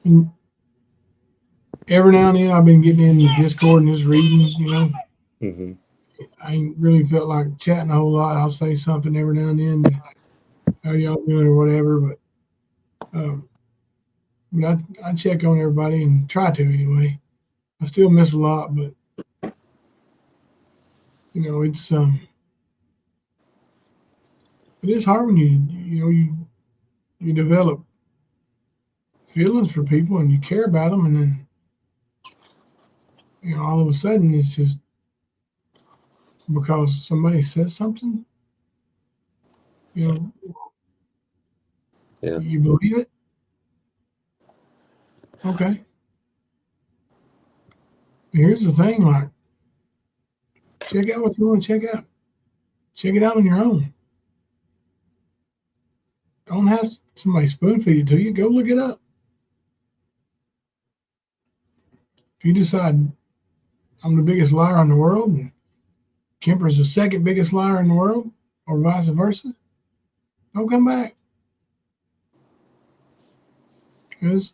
And every now and then I've been getting in the Discord and just reading, Mm-hmm. I ain't really felt like chatting a whole lot. I'll say something every now and then to how y'all doing or whatever, but I check on everybody and try to anyway. I still miss a lot, but it's it is hard when you develop feelings for people and you care about them, and then all of a sudden it's just because somebody says something, Yeah. you believe it. Okay. Here's the thing, like, check out what you want to check out. Check it out on your own. Don't have somebody spoon feed it to you. Go look it up. If you decide I'm the biggest liar in the world and Kemper's the second biggest liar in the world, or vice versa, don't come back. It's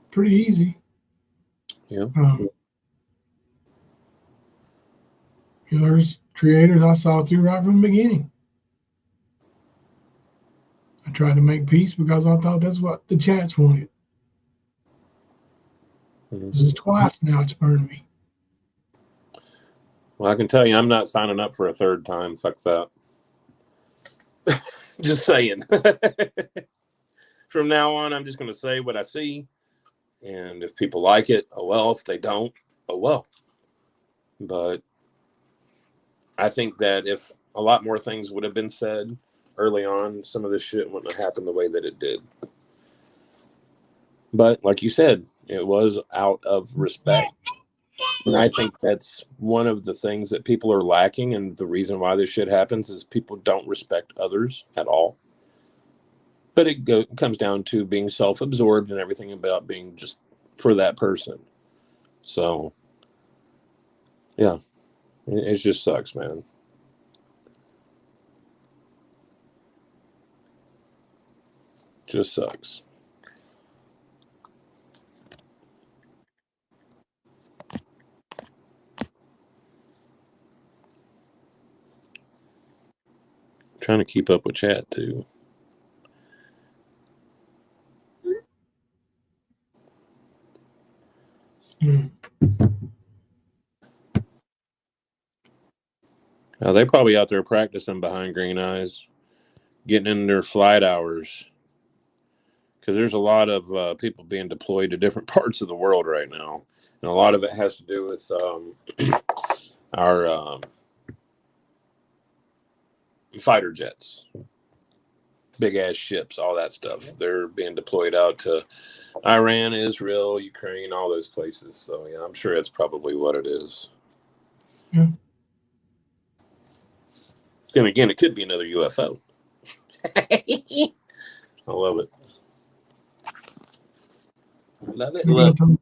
pretty easy. Yeah. There's creators I saw through right from the beginning. I tried to make peace because I thought that's what the chats wanted. Mm-hmm. This is twice now it's burned me. Well, I can tell you I'm not signing up for a third time. Fuck that. Just saying. From now on, I'm just going to say what I see. And if people like it, oh well. If they don't, oh well. But I think that if a lot more things would have been said early on, some of this shit wouldn't have happened the way that it did. But like you said, it was out of respect. And I think that's one of the things that people are lacking. And the reason why this shit happens is people don't respect others at all. But it comes down to being self-absorbed and everything about being just for that person. So, yeah, it just sucks, man. Just sucks. Trying to keep up with chat too. They're probably out there practicing behind green eyes, getting in their flight hours. Because there's a lot of people being deployed to different parts of the world right now. And a lot of it has to do with our fighter jets, big ass ships, all that stuff. They're being deployed out to Iran, Israel, Ukraine, all those places. So, yeah, I'm sure that's probably what it is. Yeah. Then again, it could be another UFO. I love it. Love it. Love it.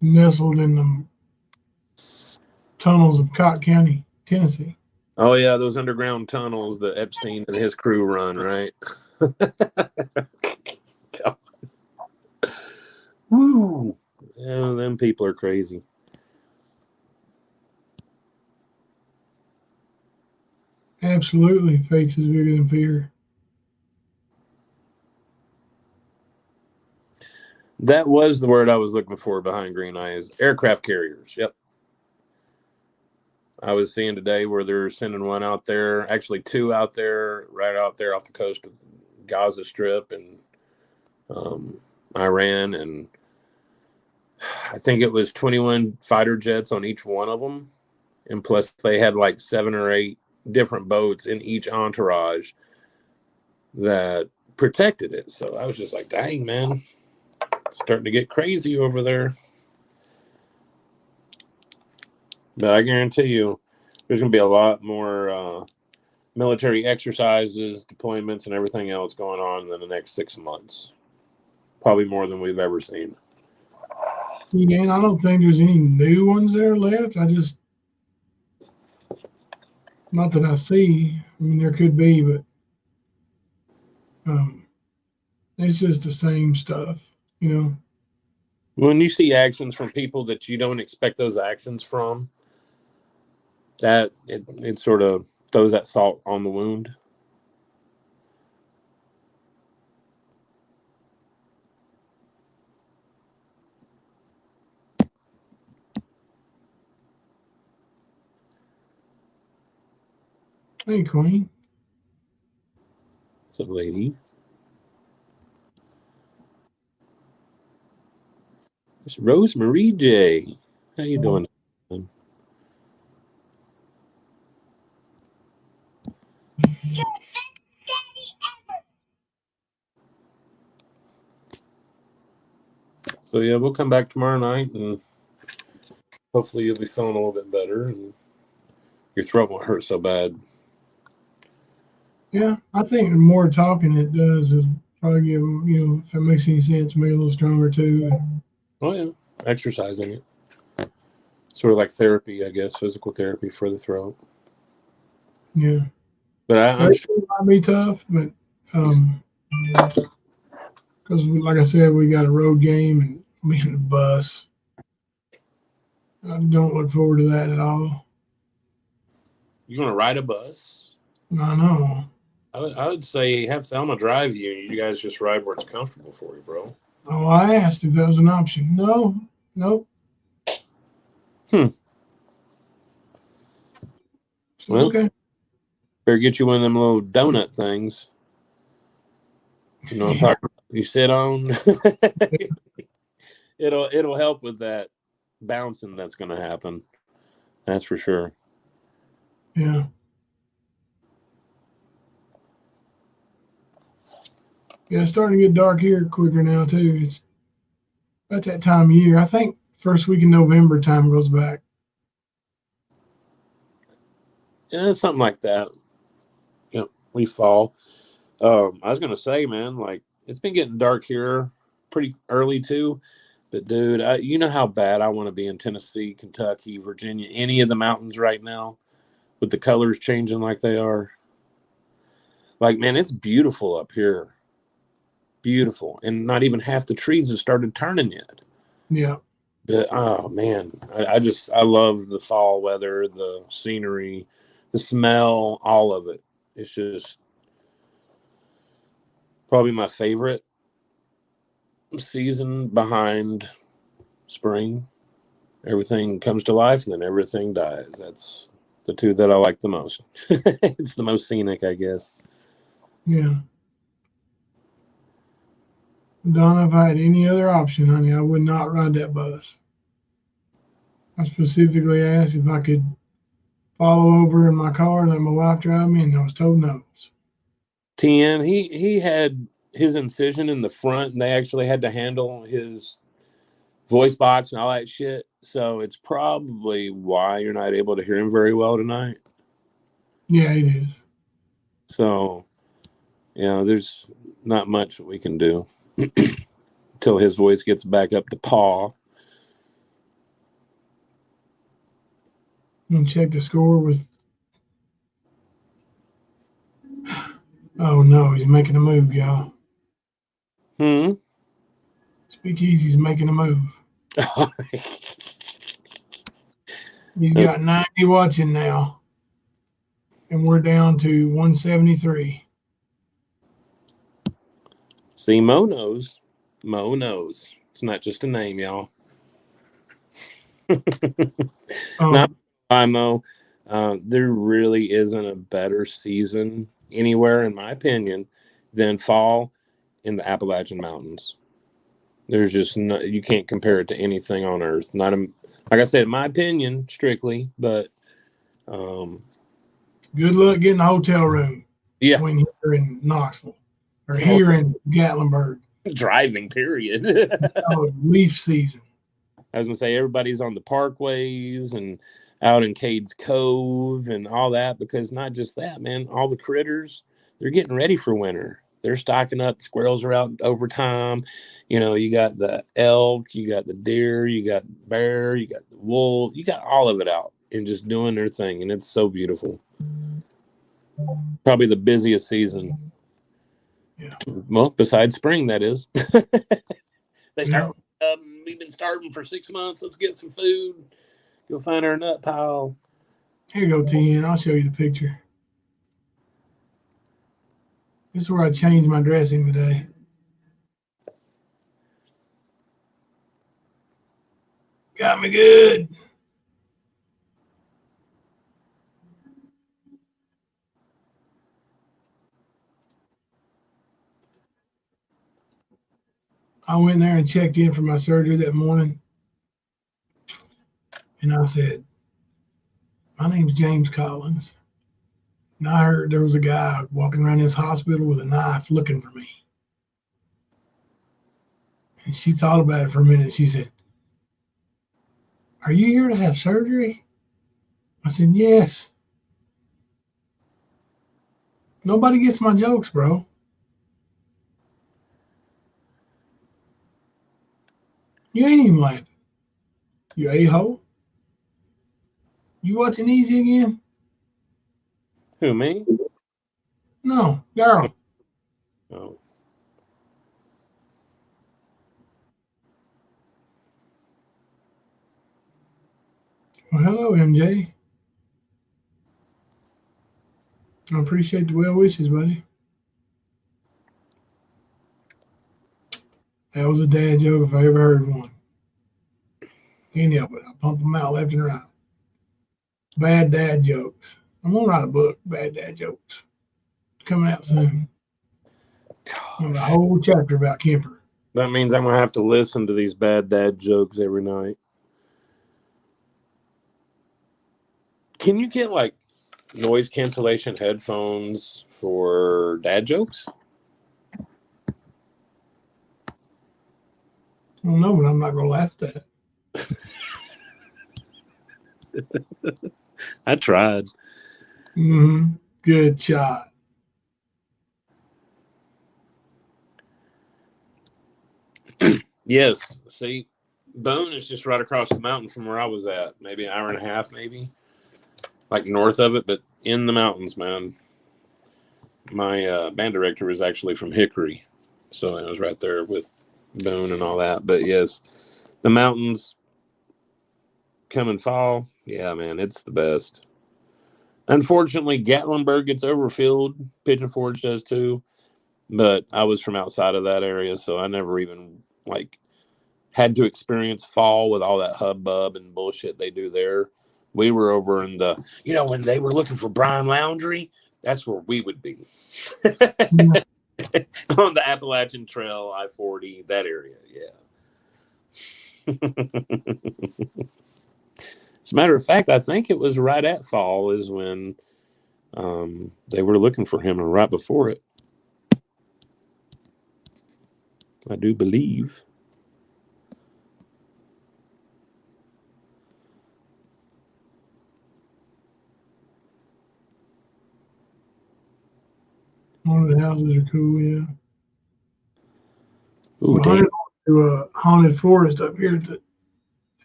Nestled in the tunnels of Cotton County, Tennessee. Oh, yeah, those underground tunnels that Epstein and his crew run, right? Woo! Yeah, them people are crazy. Absolutely. Faith is bigger than fear. That was the word I was looking for behind green eyes. Aircraft carriers. Yep. I was seeing today where they're sending one out there, actually two out there, right out there off the coast of Gaza Strip and Iran. And I think it was 21 fighter jets on each one of them. And plus they had like 7 or 8 different boats in each entourage that protected it. So I was just like, dang, man, it's starting to get crazy over there. But I guarantee you there's going to be a lot more military exercises, deployments, and everything else going on in the next 6 months. Probably more than we've ever seen. Yeah, I don't think there's any new ones that are left. Not that I see. I mean, there could be, but it's just the same stuff, you know. When you see actions from people that you don't expect those actions from, that it sort of throws that salt on the wound. Hey, Queen. What's up, lady? It's Rosemary J. How you doing? So yeah, we'll come back tomorrow night and hopefully you'll be feeling a little bit better and your throat won't hurt so bad. Yeah, I think the more talking it does is probably give, if it makes any sense, make it a little stronger too. Oh yeah, exercising it. Sort of like therapy, I guess, physical therapy for the throat. Yeah. But I'm sure it might be tough, but because like I said, we got a road game and me in the bus. I don't look forward to that at all. you're gonna ride a bus. I know. I would say have Thelma drive you. You guys just ride where it's comfortable for you, bro. Oh, I asked if that was an option. No, nope. Well, Okay. better get you one of them little donut things. You know what I'm talking about? You sit on. It'll help with that bouncing that's going to happen. That's for sure. Yeah. Yeah, it's starting to get dark here quicker now too. It's About that time of year. I think first week in November time goes back. Yeah, something like that. We fall. I was gonna say, man, like it's been getting dark here pretty early too. But dude, you know how bad I want to be in Tennessee, Kentucky, Virginia, any of the mountains right now, with the colors changing like they are. Like, man, it's beautiful up here, beautiful, and not even half the trees have started turning yet. Yeah. But oh man, I love the fall weather, the scenery, the smell, all of it. It's just probably my favorite season behind spring. Everything comes to life and then everything dies. That's the two that I like the most. It's the most scenic, I guess. Yeah. Donna, if I had any other option, honey, I would not ride that bus. I specifically asked if I could follow over in my car and let my wife drive me, and I was told no. TN, he had his incision in the front, and they actually had to handle his voice box and all that shit. So it's probably why you're not able to hear him very well tonight. Yeah, it is. So, there's not much we can do until his voice gets back up to paw. And check the score with. Oh no, he's making a move, y'all. Speakeasy's making a move. He's got 90 watching now, and we're down to 173. See, Mo knows. Mo knows. It's not just a name, y'all. Not by Mo. There really isn't a better season anywhere, in my opinion, than fall in the Appalachian Mountains. There's just no, you can't compare it to anything on earth. Not like I said, in my opinion, strictly, but good luck getting a hotel room. Yeah, when you're in Knoxville or here in Gatlinburg. Driving, period. It's called leaf season. I was gonna say everybody's on the parkways and out in Cades Cove and all that, because not just that, man, all the critters, they're getting ready for winter. They're stocking up. Squirrels are out overtime. You got the elk, you got the deer, you got the bear, you got the wolf, you got all of it out and just doing their thing. And it's so beautiful. Probably the busiest season. Yeah. Well, besides spring, that is. They start, we've been starving for 6 months. Let's get some food. Go find our nut pile. Here you go, TN. I'll show you the picture. This is where I changed my dressing today. Got me good. I went there and checked in for my surgery that morning. And I said, my name's James Collins. And I heard there was a guy walking around this hospital with a knife looking for me. And she thought about it for a minute. She said, are you here to have surgery? I said, yes. Nobody gets my jokes, bro. You ain't even laughing. You a-hole. You watching Easy again? Who, me? No, girl. Oh. Well, hello, MJ. I appreciate the well wishes, buddy. That was a dad joke if I ever heard one. Can't help it. I pump them out left and right. Bad dad jokes. I'm gonna write a book, Bad Dad Jokes. It's coming out soon. A whole chapter about Kemper. That means I'm going to have to listen to these bad dad jokes every night. Can you get like noise cancellation headphones for dad jokes? Well, no, but I'm not gonna laugh at that. I tried. Good shot. Yes. See, Boone is just right across the mountain from where I was at. Maybe an hour and a half, maybe like north of it, but in the mountains, man. My band director was actually from Hickory, so it was right there with Boone and all that. But yes, the mountains come and fall. Yeah, man, it's the best. Unfortunately, Gatlinburg gets overfilled. Pigeon Forge does too. But I was from outside of that area, so I never even like had to experience fall with all that hubbub and bullshit they do there. We were over in the, when they were looking for Brian Laundrie, that's where we would be. Yeah. On the Appalachian Trail, I-40, that area, yeah. As a matter of fact, I think it was right at fall is when they were looking for him, and right before it, I do believe. Haunted houses are cool, yeah. Ooh, So Hunter's going to a haunted forest up here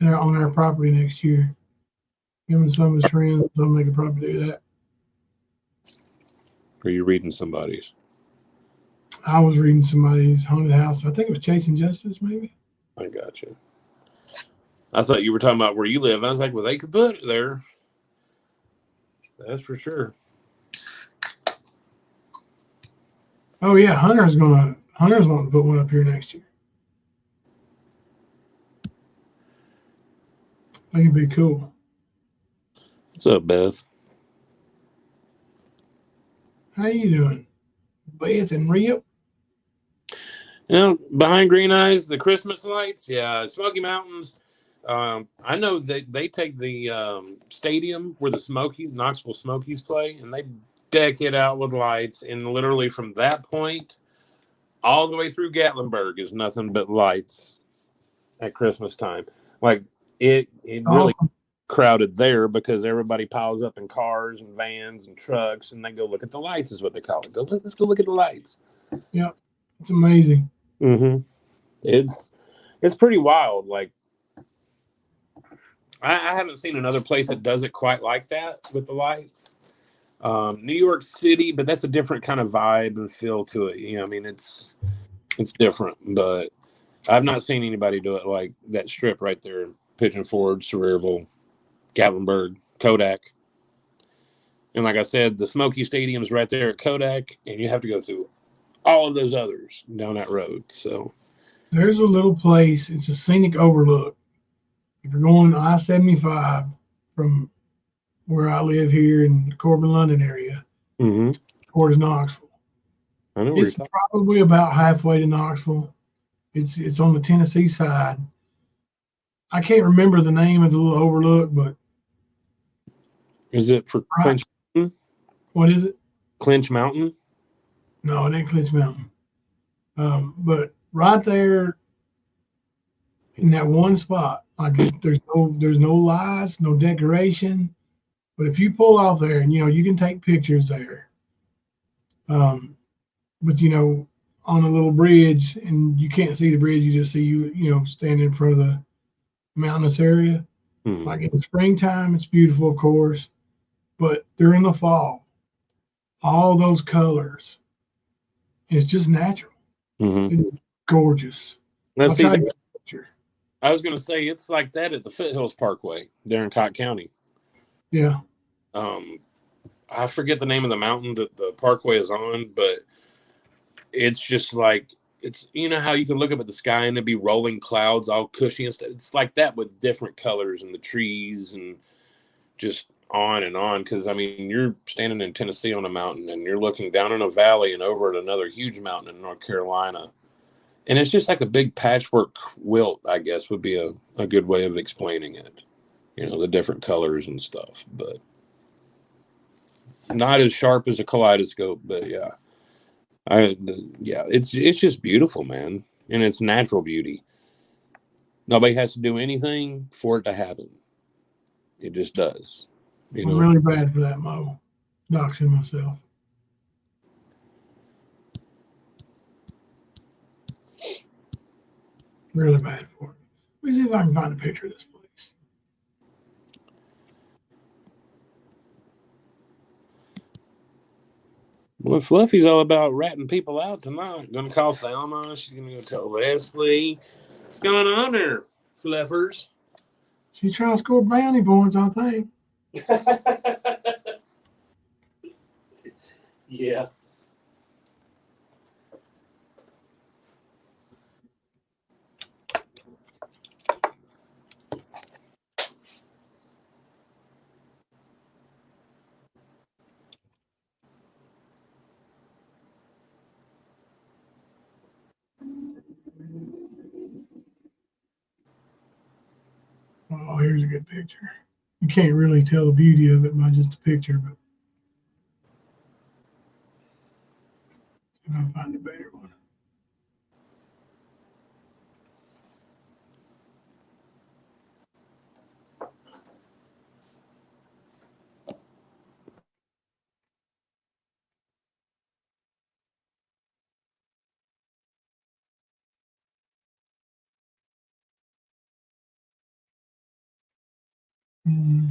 on our property next year. Him and some of his friends, so they could probably do that. are you reading somebody's? I was reading somebody's haunted house. I think it was Chasing Justice, maybe. I got you. I thought you were talking about where you live. I was like, well, they could put it there. That's for sure. Oh yeah, Hunter's wanting to put one up here next year. I think it'd be cool. What's up, Beth? How you doing, Beth and Rip? Behind Green Eyes, the Christmas lights. Yeah, Smoky Mountains. I know that they take the stadium where the Knoxville Smokies play, and they deck it out with lights. And literally from that point all the way through Gatlinburg is nothing but lights at Christmas time. Like it really Awesome. crowded there because everybody piles up in cars and vans and trucks, and they go look at the lights, is what they call it. Let's go look at the lights. Yeah, it's amazing. Mm-hmm. It's pretty wild. Like I haven't seen another place that does it quite like that with the lights. New York City, but that's a different kind of vibe and feel to it. I mean, it's different, but I've not seen anybody do it like that strip right there. Pigeon Forge, Saraville, Gatlinburg, Kodak. And like I said, the Smoky Stadium's right there at Kodak, and you have to go through all of those others down that road. So there's a little place. It's a scenic overlook. If you're going I-75 from where I live here in the Corbin, London area, towards Knoxville, I know it's probably about halfway to Knoxville. It's on the Tennessee side. I can't remember the name of the little overlook, but is it for Clinch Mountain? What is it? Clinch Mountain? No, it ain't Clinch Mountain. But right there in that one spot, like there's no lights, no decoration. But if you pull off there, and you can take pictures there. But on a little bridge, and you can't see the bridge, you just see you standing in front of the mountainous area. Like in the springtime, it's beautiful, of course, but during the fall, all those colors, it's just natural. It's gorgeous. Now, see, I was going to say it's like that at the Foothills Parkway there in Cott County. Yeah. I forget the name of the mountain that the parkway is on, but it's just like it's how you can look up at the sky and it'd be rolling clouds all cushy and stuff. It's like that with different colors and the trees and just on and on. Because I mean, you're standing in Tennessee on a mountain and you're looking down in a valley and over at another huge mountain in North Carolina, and it's just like a big patchwork quilt, I guess would be a good way of explaining it. The different colors and stuff, but not as sharp as a kaleidoscope. But yeah. It's just beautiful, man, and it's natural beauty. Nobody has to do anything for it to happen. It just does. You I'm know, really bad for that, Mo. Doxing myself. Really bad for it. Let me see if I can find a picture of this place. well, Fluffy's all about ratting people out tonight. Gonna call Thelma. She's gonna go tell Leslie. What's going on there, Fluffers? She's trying to score bounty points, I think. Yeah. Oh, here's a good picture. You can't really tell the beauty of it by just a picture, but see if I can find a better one. Mm.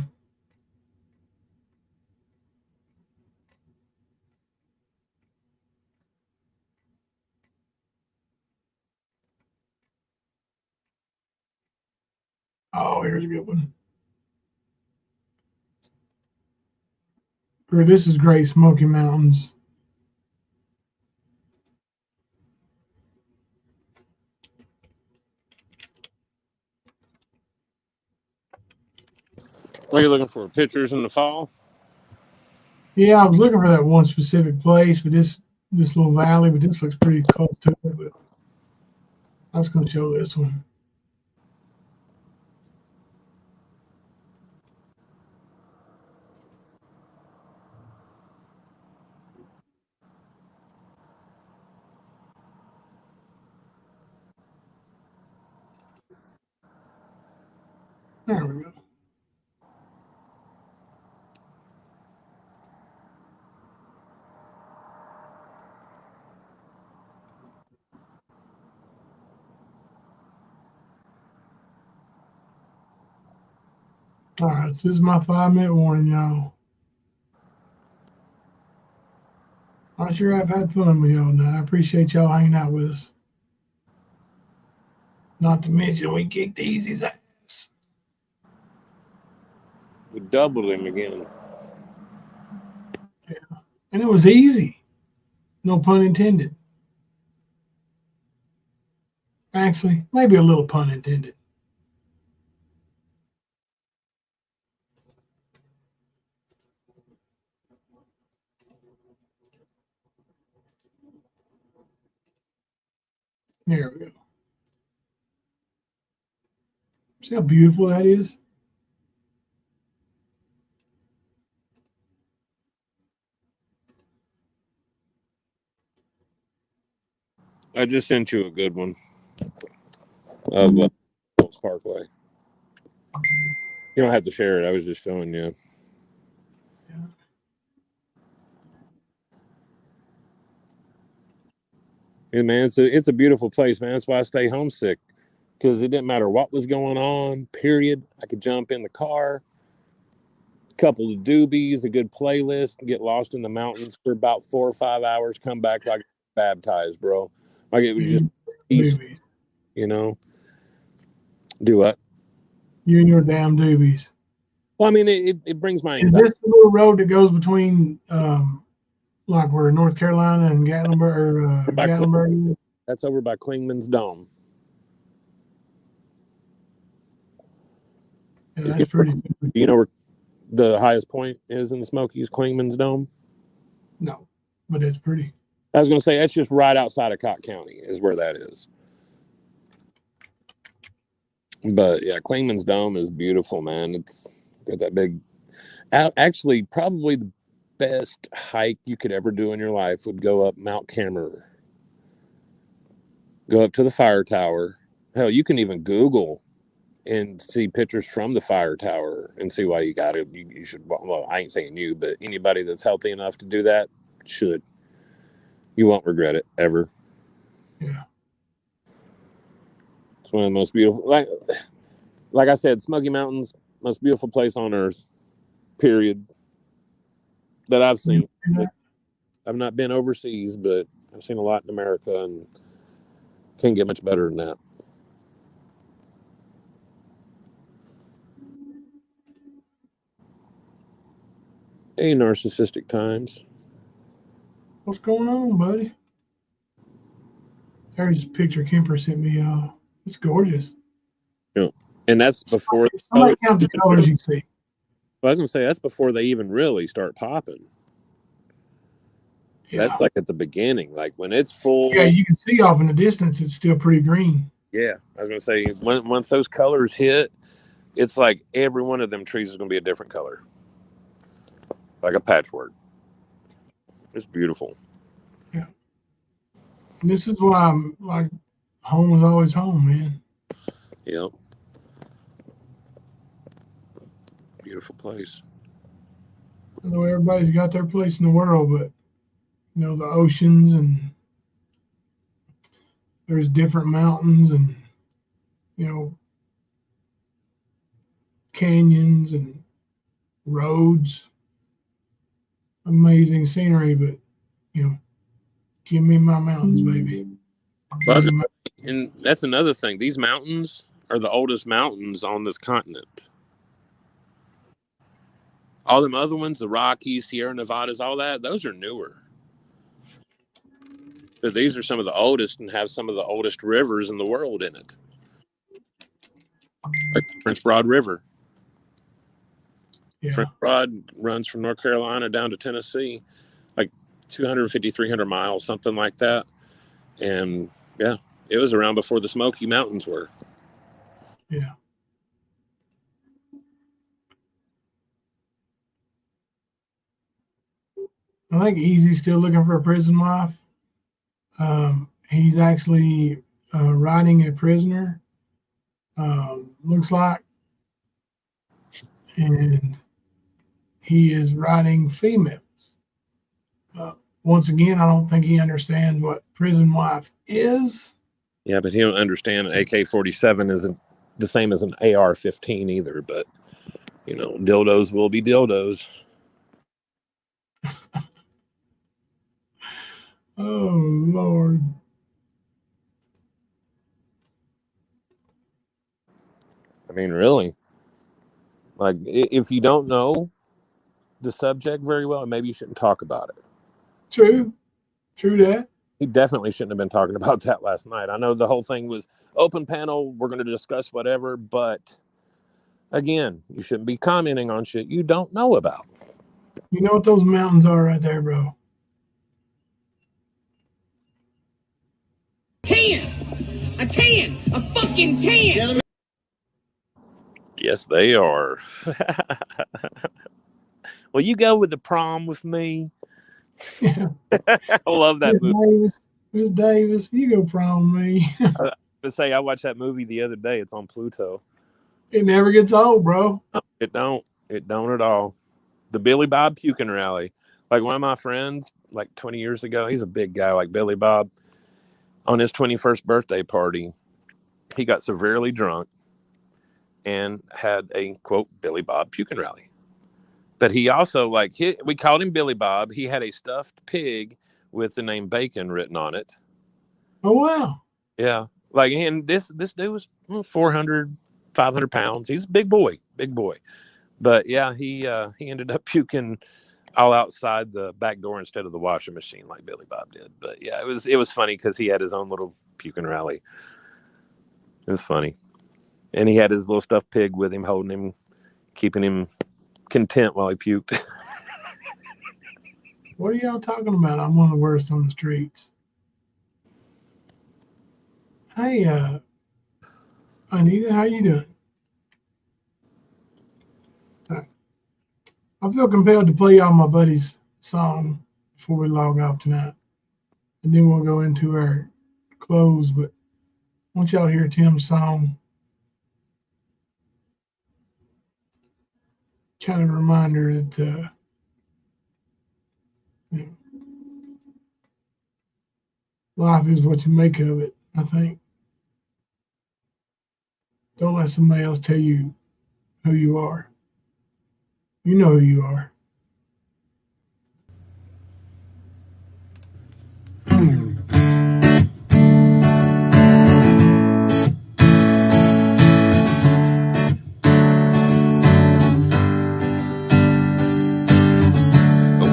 Oh, here's a good one. This is Great Smoky Mountains. Are you looking for pictures in the fall? Yeah, I was looking for that one specific place, but this little valley, but this looks pretty close to it. But I was going to show this one. There we go. All right, so this is my 5-minute warning, y'all. I'm sure I've had fun with y'all now. I appreciate y'all hanging out with us. Not to mention, we kicked Easy's ass. We doubled him again. Yeah. And it was easy. No pun intended. Actually, maybe a little pun intended. There we go. See how beautiful that is? I just sent you a good one of Parkway. You don't have to share it. I was just showing you. Yeah. Hey, man, it's a beautiful place, man. That's why I stay homesick, because it didn't matter what was going on, period. I could jump in the car, a couple of doobies, a good playlist, get lost in the mountains for about 4 or 5 hours, come back like baptized, bro. Like it was just peaceful, Doobies. you know? Do what? You and your damn doobies. Well, I mean, it brings my Is anxiety. this the little road that goes between, like where North Carolina and Gatlinburg, or By Gatlinburg is? That's over by Klingman's Dome. Yeah, If that's pretty. do you know where the highest point is in the Smokies? Klingman's Dome. No, but it's pretty. I was going to say that's just right outside of Cott County is where that is. But yeah, Klingman's Dome is beautiful, man. It's got that big. Actually, probably the best hike you could ever do in your life would go up Mount Kemper. Go up to the fire tower. Hell, you can even Google and see pictures from the fire tower and see why you got it. You should. Well, I ain't saying you, but anybody that's healthy enough to do that should. You won't regret it ever. Yeah. It's one of the most beautiful. Like I said, Smoky Mountains, most beautiful place on earth. Period. That I've seen. I've not been overseas, but I've seen a lot in America, and can't get much better than that. Hey, narcissistic times. What's going on, buddy? There's a picture Kemper sent me. It's gorgeous. Yeah. And that's before Somebody count the colors you see. Well, I was gonna say that's before they even really start popping. Yeah. That's like at the beginning, like when it's full. Yeah, you can see off in the distance, it's still pretty green. Yeah, I was gonna say once those colors hit, it's like every one of them trees is gonna be a different color, like a patchwork. It's beautiful. Yeah. And this is why I'm like, home is always home, man. Yep. Beautiful place. I know everybody's got their place in the world, but you know, the oceans, and there's different mountains, and you know, canyons and roads, amazing scenery, but you know, give me my mountains, baby. Well, and that's another thing. These mountains are the oldest mountains on this continent. All them other ones, the Rockies, Sierra Nevadas, all that, those are newer. But these are some of the oldest and have some of the oldest rivers in the world in it. Like French Broad River. Yeah. French Broad runs from North Carolina down to Tennessee, like 250, 300 miles, something like that. And yeah, it was around before the Smoky Mountains were. Yeah. I think Easy's still looking for a prison wife. He's actually riding a prisoner, looks like, and he is riding females. Once again, I don't think he understands what prison wife is. Yeah, but he don't understand an AK-47 isn't the same as an AR-15 either. But you know, dildos will be dildos. Oh Lord. I mean, really. Like, if you don't know the subject very well, maybe you shouldn't talk about it. True that. He definitely shouldn't have been talking about that last night. I know the whole thing was open panel. We're going to discuss whatever, but again, you shouldn't be commenting on shit you don't know about. You know what those mountains are right there, bro? 10! A 10! A fucking 10! Yes, they are. Will you go with the prom with me? Yeah. I love that movie. Miss Davis, you go prom with me. To say I watched that movie the other day. It's on Pluto. It never gets old, bro. It don't at all. The Billy Bob puking rally. Like one of my friends, like 20 years ago, he's a big guy like Billy Bob. On his 21st birthday party, he got severely drunk and had a, quote, Billy Bob puking rally. But he also, we called him Billy Bob. He had a stuffed pig with the name Bacon written on it. Oh, wow. Yeah. Like, and this dude was 400, 500 pounds. He's a big boy. But yeah, he ended up puking all outside the back door instead of the washing machine like Billy Bob did. But yeah, it was funny because he had his own little puking rally. It was funny. And he had his little stuffed pig with him, holding him, keeping him content while he puked. What are y'all talking about? I'm one of the worst on the streets. Hey, Anita, how you doing? I feel compelled to play y'all my buddy's song before we log off tonight. And then we'll go into our close. But I want y'all to hear Tim's song. kind of a reminder that you know, life is what you make of it. I think. Don't let somebody else tell you who you are. You know who you are.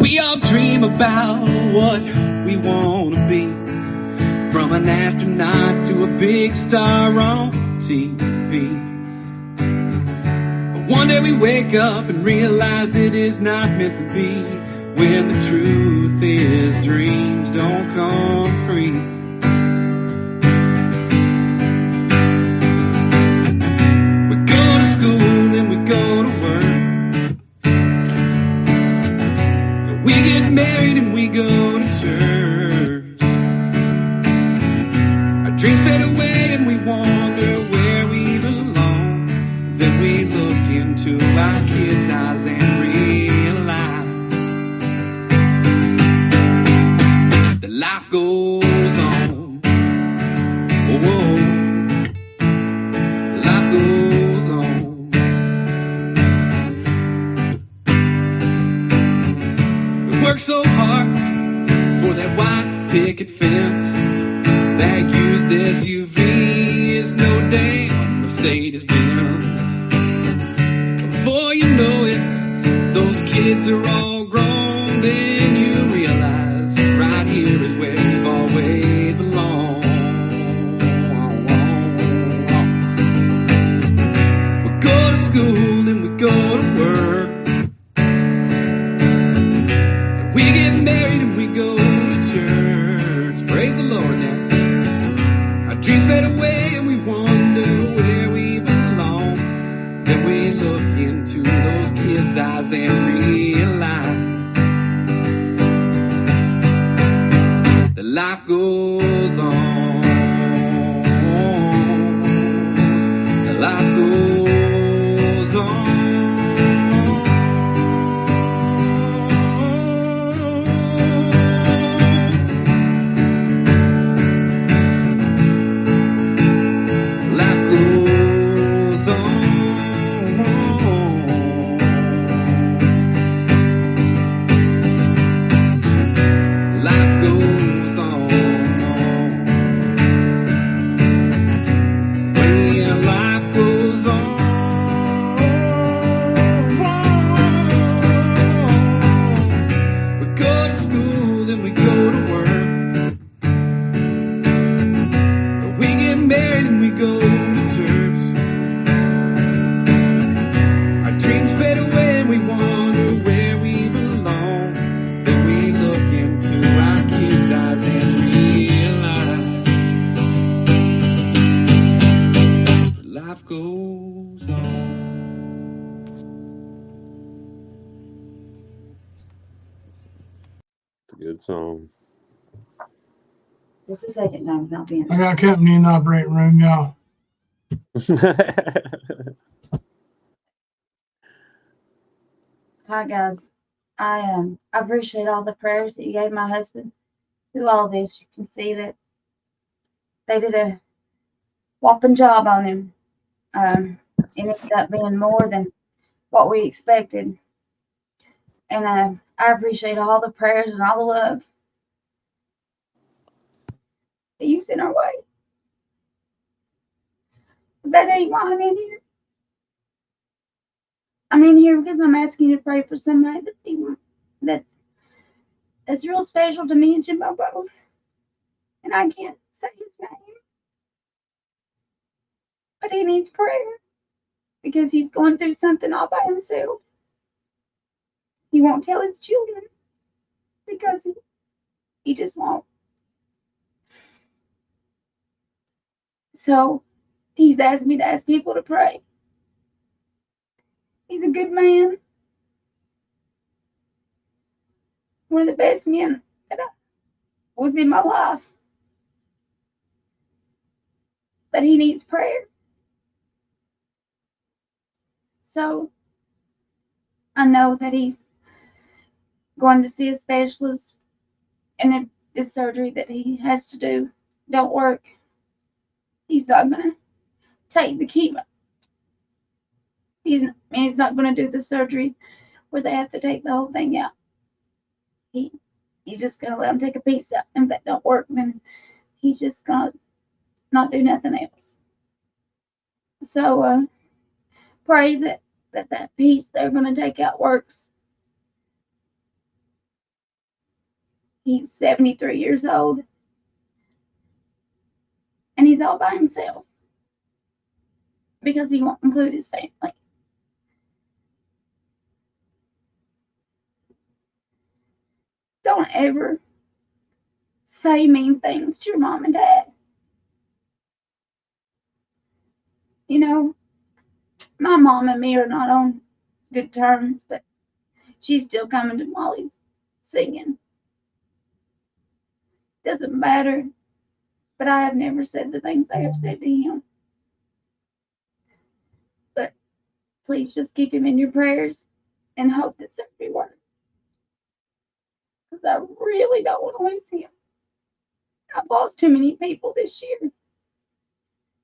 We all dream about what we want to be, from an astronaut to a big star on TV. But one day we wake up and realize it is not meant to be, when the truth is dreams don't come free. We go to school, then we go to work. We get married and we go to church. Our dreams fade away and we wonder where we belong. Then we look into our kids' eyes and realize that life goes on. Oh, life goes on. Work so hard for that white picket fence. That used SUV is no damn Mercedes-Benz. Before you know it, those kids are all grown. Then you realize right here is where you've always belonged. We go to school and we go to work. We get married and we go to church. Praise the Lord now. Our dreams fade away and we wonder where we belong. Then we look into those kids' eyes and realize that life goes on. That life goes on. Good song. Just a second, James. I'll be in. I got company in the operating room, y'all. Hi, guys. I appreciate all the prayers that you gave my husband through all this. You can see that they did a whopping job on him. It ended up being more than what we expected. And I appreciate all the prayers and all the love that you sent our way. But that ain't why I'm in here. I'm in here because I'm asking you to pray for somebody that's real special to me and Jimbo both. And I can't say his name. But he needs prayer because he's going through something all by himself. He won't tell his children because he just won't. So he's asked me to ask people to pray. He's a good man. One of the best men that was in my life. But he needs prayer. So I know that he's going to see a specialist, and if this surgery that he has to do don't work, he's not going to take the chemo. He's not going to do the surgery where they have to take the whole thing out. He's just going to let him take a piece out, and if that don't work, then he's just going to not do nothing else. So pray that piece they're going to take out works. He's 73 years old, and he's all by himself because he won't include his family. Don't ever say mean things to your mom and dad. You know, my mom and me are not on good terms, but she's still coming to Molly's singing. Doesn't matter, but I have never said the things I have said to him. But please just keep him in your prayers and hope that surgery works. Because I really don't want to lose him. I've lost too many people this year.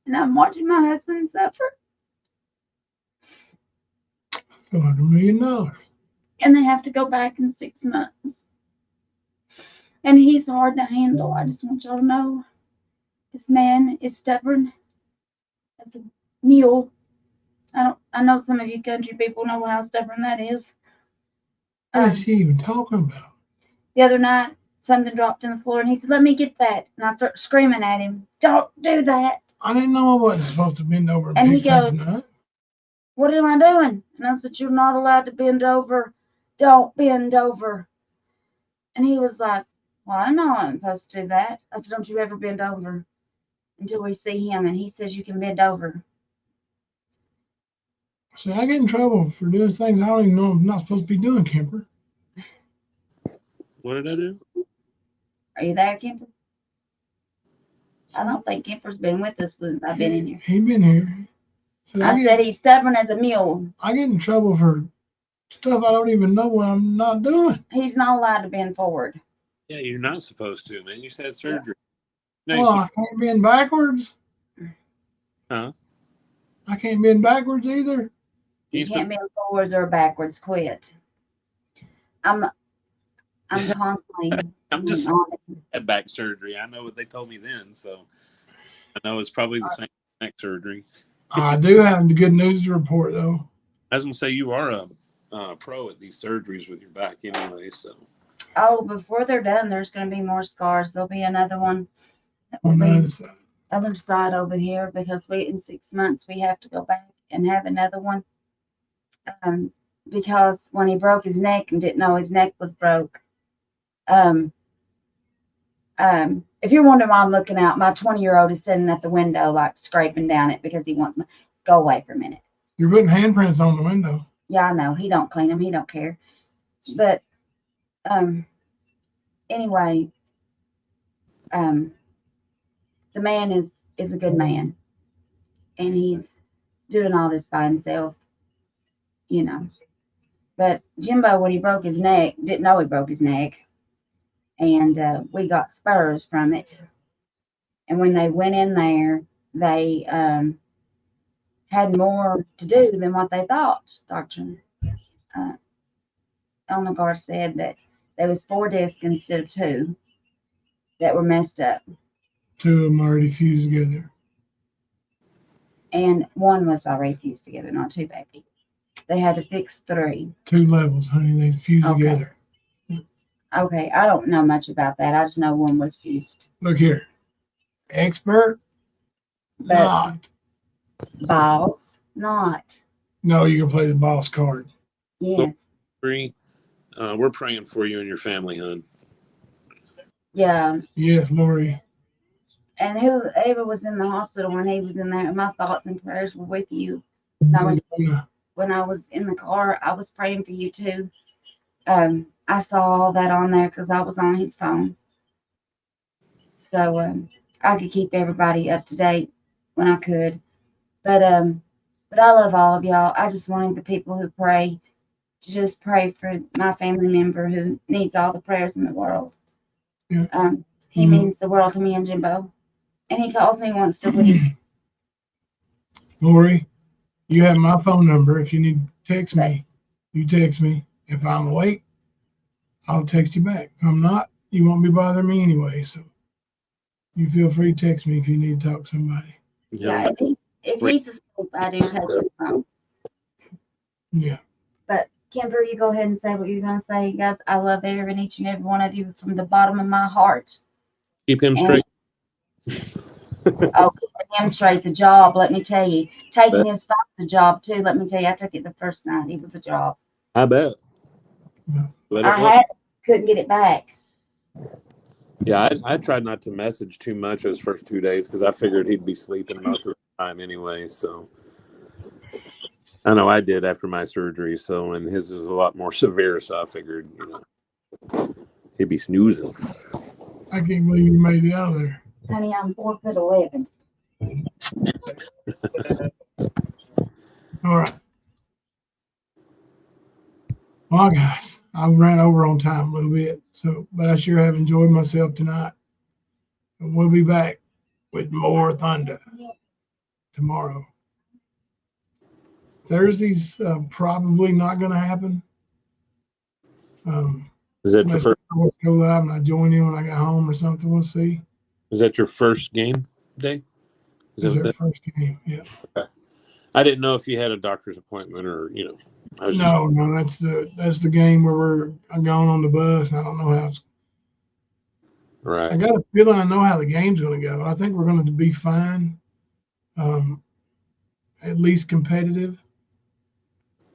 And I'm watching my husband suffer. I feel like $1 million. And they have to go back in 6 months. And he's hard to handle. I just want y'all to know. This man is stubborn as a mule. I know some of you country people know how stubborn that is. What is she even talking about? The other night, something dropped on the floor, and he said, "Let me get that." And I started screaming at him, "Don't do that." I didn't know I wasn't supposed to bend over and And he pick something goes, up. "What am I doing?" And I said, "You're not allowed to bend over. Don't bend over." And he was like, "Well, I know I'm supposed to do that." I said, "Don't you ever bend over until we see him." And he says, "You can bend over." See, I get in trouble for doing things I don't even know I'm not supposed to be doing, Kemper. What did I do? Are you there, Kemper? I don't think Kemper's been with us since I've been in here. He been here. So I said he's stubborn as a mule. I get in trouble for stuff I don't even know what I'm not doing. He's not allowed to bend forward. Yeah, you're not supposed to, man. You just had surgery. No, Well, I can't bend backwards. huh? I can't bend backwards either. You can't bend forwards or backwards. Quit. I'm constantly. I'm just had back surgery. I know what they told me then, so I know it's probably the same neck surgery. I do have the good news to report, though. I was gonna say you are a pro at these surgeries with your back, anyway. So. Oh, before they're done, there's going to be more scars. There'll be another one On the other side. other side over here because in 6 months we have to go back and have another one. Because when he broke his neck and didn't know his neck was broke. If you're wondering why I'm looking out, my 20-year-old is sitting at the window like scraping down it because he wants me. Go away for a minute. You're putting handprints on the window. Yeah, I know. He don't clean them. He don't care. But anyway, the man is a good man, and he's doing all this by himself, you know. But Jimbo, when he broke his neck, didn't know he broke his neck, and we got spurs from it. And when they went in there, they had more to do than what they thought. Dr. Elnagar said that there was 4 discs instead of 2 that were messed up. 2 of them already fused together. And 1 was already fused together, not 2, baby. They had to fix 3. 2 levels, honey. They fused Okay. together. Okay, I don't know much about that. I just know 1 was fused. Look here. Expert? But Not. boss, not. No, you can play the boss card. Yes. We're praying for you and your family, hon. Yeah. Yes, Lori. And whoever was in the hospital when he was in there, my thoughts and prayers were with you. When I was in the car, I was praying for you too. I saw all that on there because I was on his phone. So I could keep everybody up to date when I could. But I love all of y'all. I just wanted the people who pray to just pray for my family member who needs all the prayers in the world. Yeah. He means the world to me and Jimbo. And he calls me once a week. Lori, you have my phone number. If you need to text me, you text me. If I'm awake, I'll text you back. If I'm not, you won't be bothering me anyway. So you feel free to text me if you need to talk to somebody. Yeah, if he's asleep, I do text him phone. Yeah. But Kemper, you go ahead and say what you're going to say. Guys, I love each and every one of you from the bottom of my heart. Keep him straight. Oh, keeping him straight's a job, let me tell you. Taking his phone's a job, too. Let me tell you, I took it the first night. It was a job. I bet. Couldn't get it back. Yeah, I tried not to message too much those first 2 days because I figured he'd be sleeping most of the time anyway. So I know I did after my surgery. So, and his is a lot more severe. So I figured, he'd be snoozing. I can't believe you made it out of there. Honey, I'm 4'11". All right. Well, guys, I ran over on time a little bit, but I sure have enjoyed myself tonight. And we'll be back with more thunder tomorrow. Thursday's probably not going to happen. Is that your first? Go live and I join in when I get home or something. We'll see. Is that your first game day? Is that our first game? Yeah. Okay. I didn't know if you had a doctor's appointment or No, that's the game where I'm going on the bus and I don't know how it's. Right. I got a feeling I know how the game's going to go. I think we're going to be fine. At least competitive.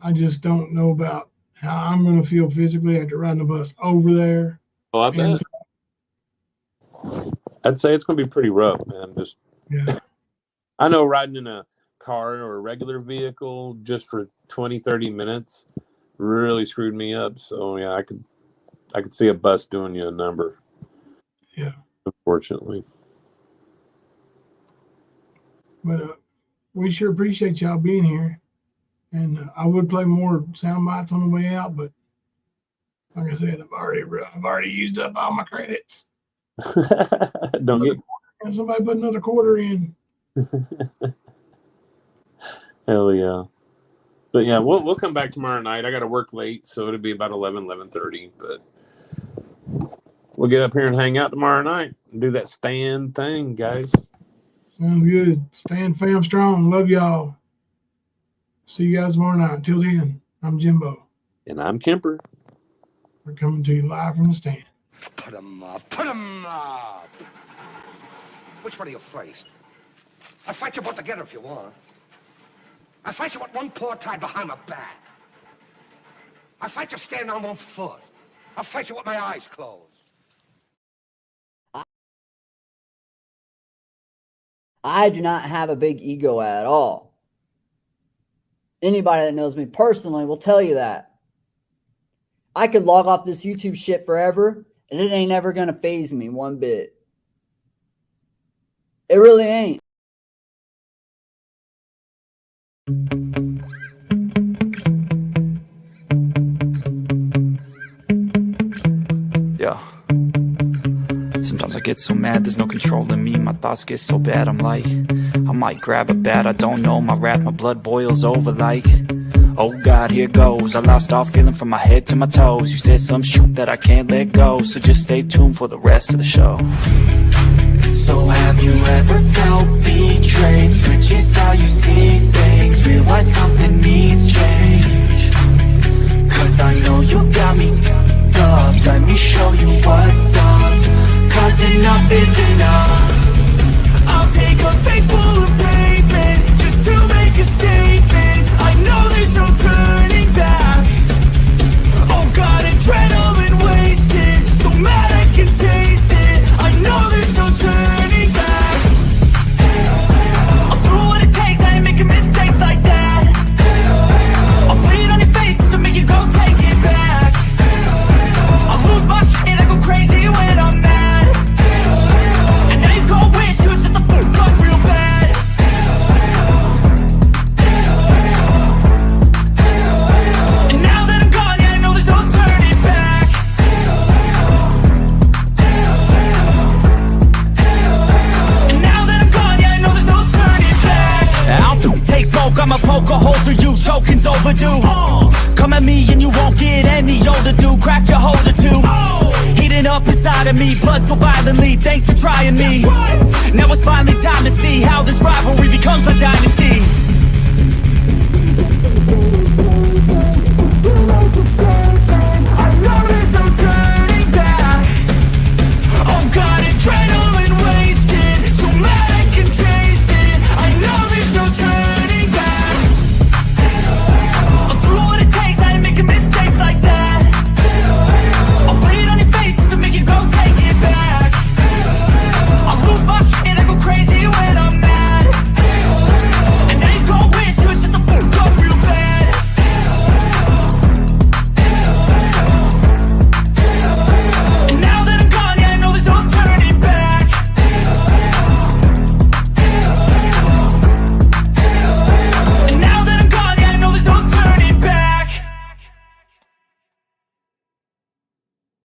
I just don't know about how I'm going to feel physically after riding the bus over there. Oh, I bet. I'd say it's going to be pretty rough, man. I know riding in a car or a regular vehicle just for 20-30 minutes really screwed me up. So yeah, I could see a bus doing you a number. Yeah. Unfortunately. But we sure appreciate y'all being here. And I would play more sound bites on the way out, but like I said, I've already used up all my credits. And somebody put another quarter in. Hell yeah. But yeah, we'll come back tomorrow night. I got to work late, so it'll be about 11:30. But we'll get up here and hang out tomorrow night and do that stand thing, guys. Sounds good. Stand fam strong. Love y'all. See you guys tomorrow night. Until then, I'm Jimbo. And I'm Kemper. We're coming to you live from the stand. Put 'em up. Put 'em up. Which one are you first? I'll fight you both together if you want. I'll fight you with one paw tied behind my back. I'll fight you standing on one foot. I'll fight you with my eyes closed. I do not have a big ego at all. Anybody that knows me personally will tell you that. I could log off this YouTube shit forever, and it ain't ever going to faze me one bit. It really ain't. Yeah. Sometimes I get so mad, there's no controlling me. My thoughts get so bad, I'm like, I might grab a bat, I don't know. My blood boils over like, oh God, here goes. I lost all feeling from my head to my toes. You said some shit that I can't let go, so just stay tuned for the rest of the show. So have you ever felt betrayed? Switches how you see things, realize something needs change. Cause I know you got me up, let me show you what's up. Cause enough is enough. I'll take a face full of pavement just to make a statement. I know there's no turning back. Oh God, adrenaline wasted, so mad I can taste it. I know there's no turning back. I'll do what it takes, I ain't making mistakes like that. I'll Come at me and you won't get any older, dude. Crack your holder too. Heating up inside of me, blood so violently. Thanks for trying me. Now it's finally time to see how this rivalry becomes a dynasty.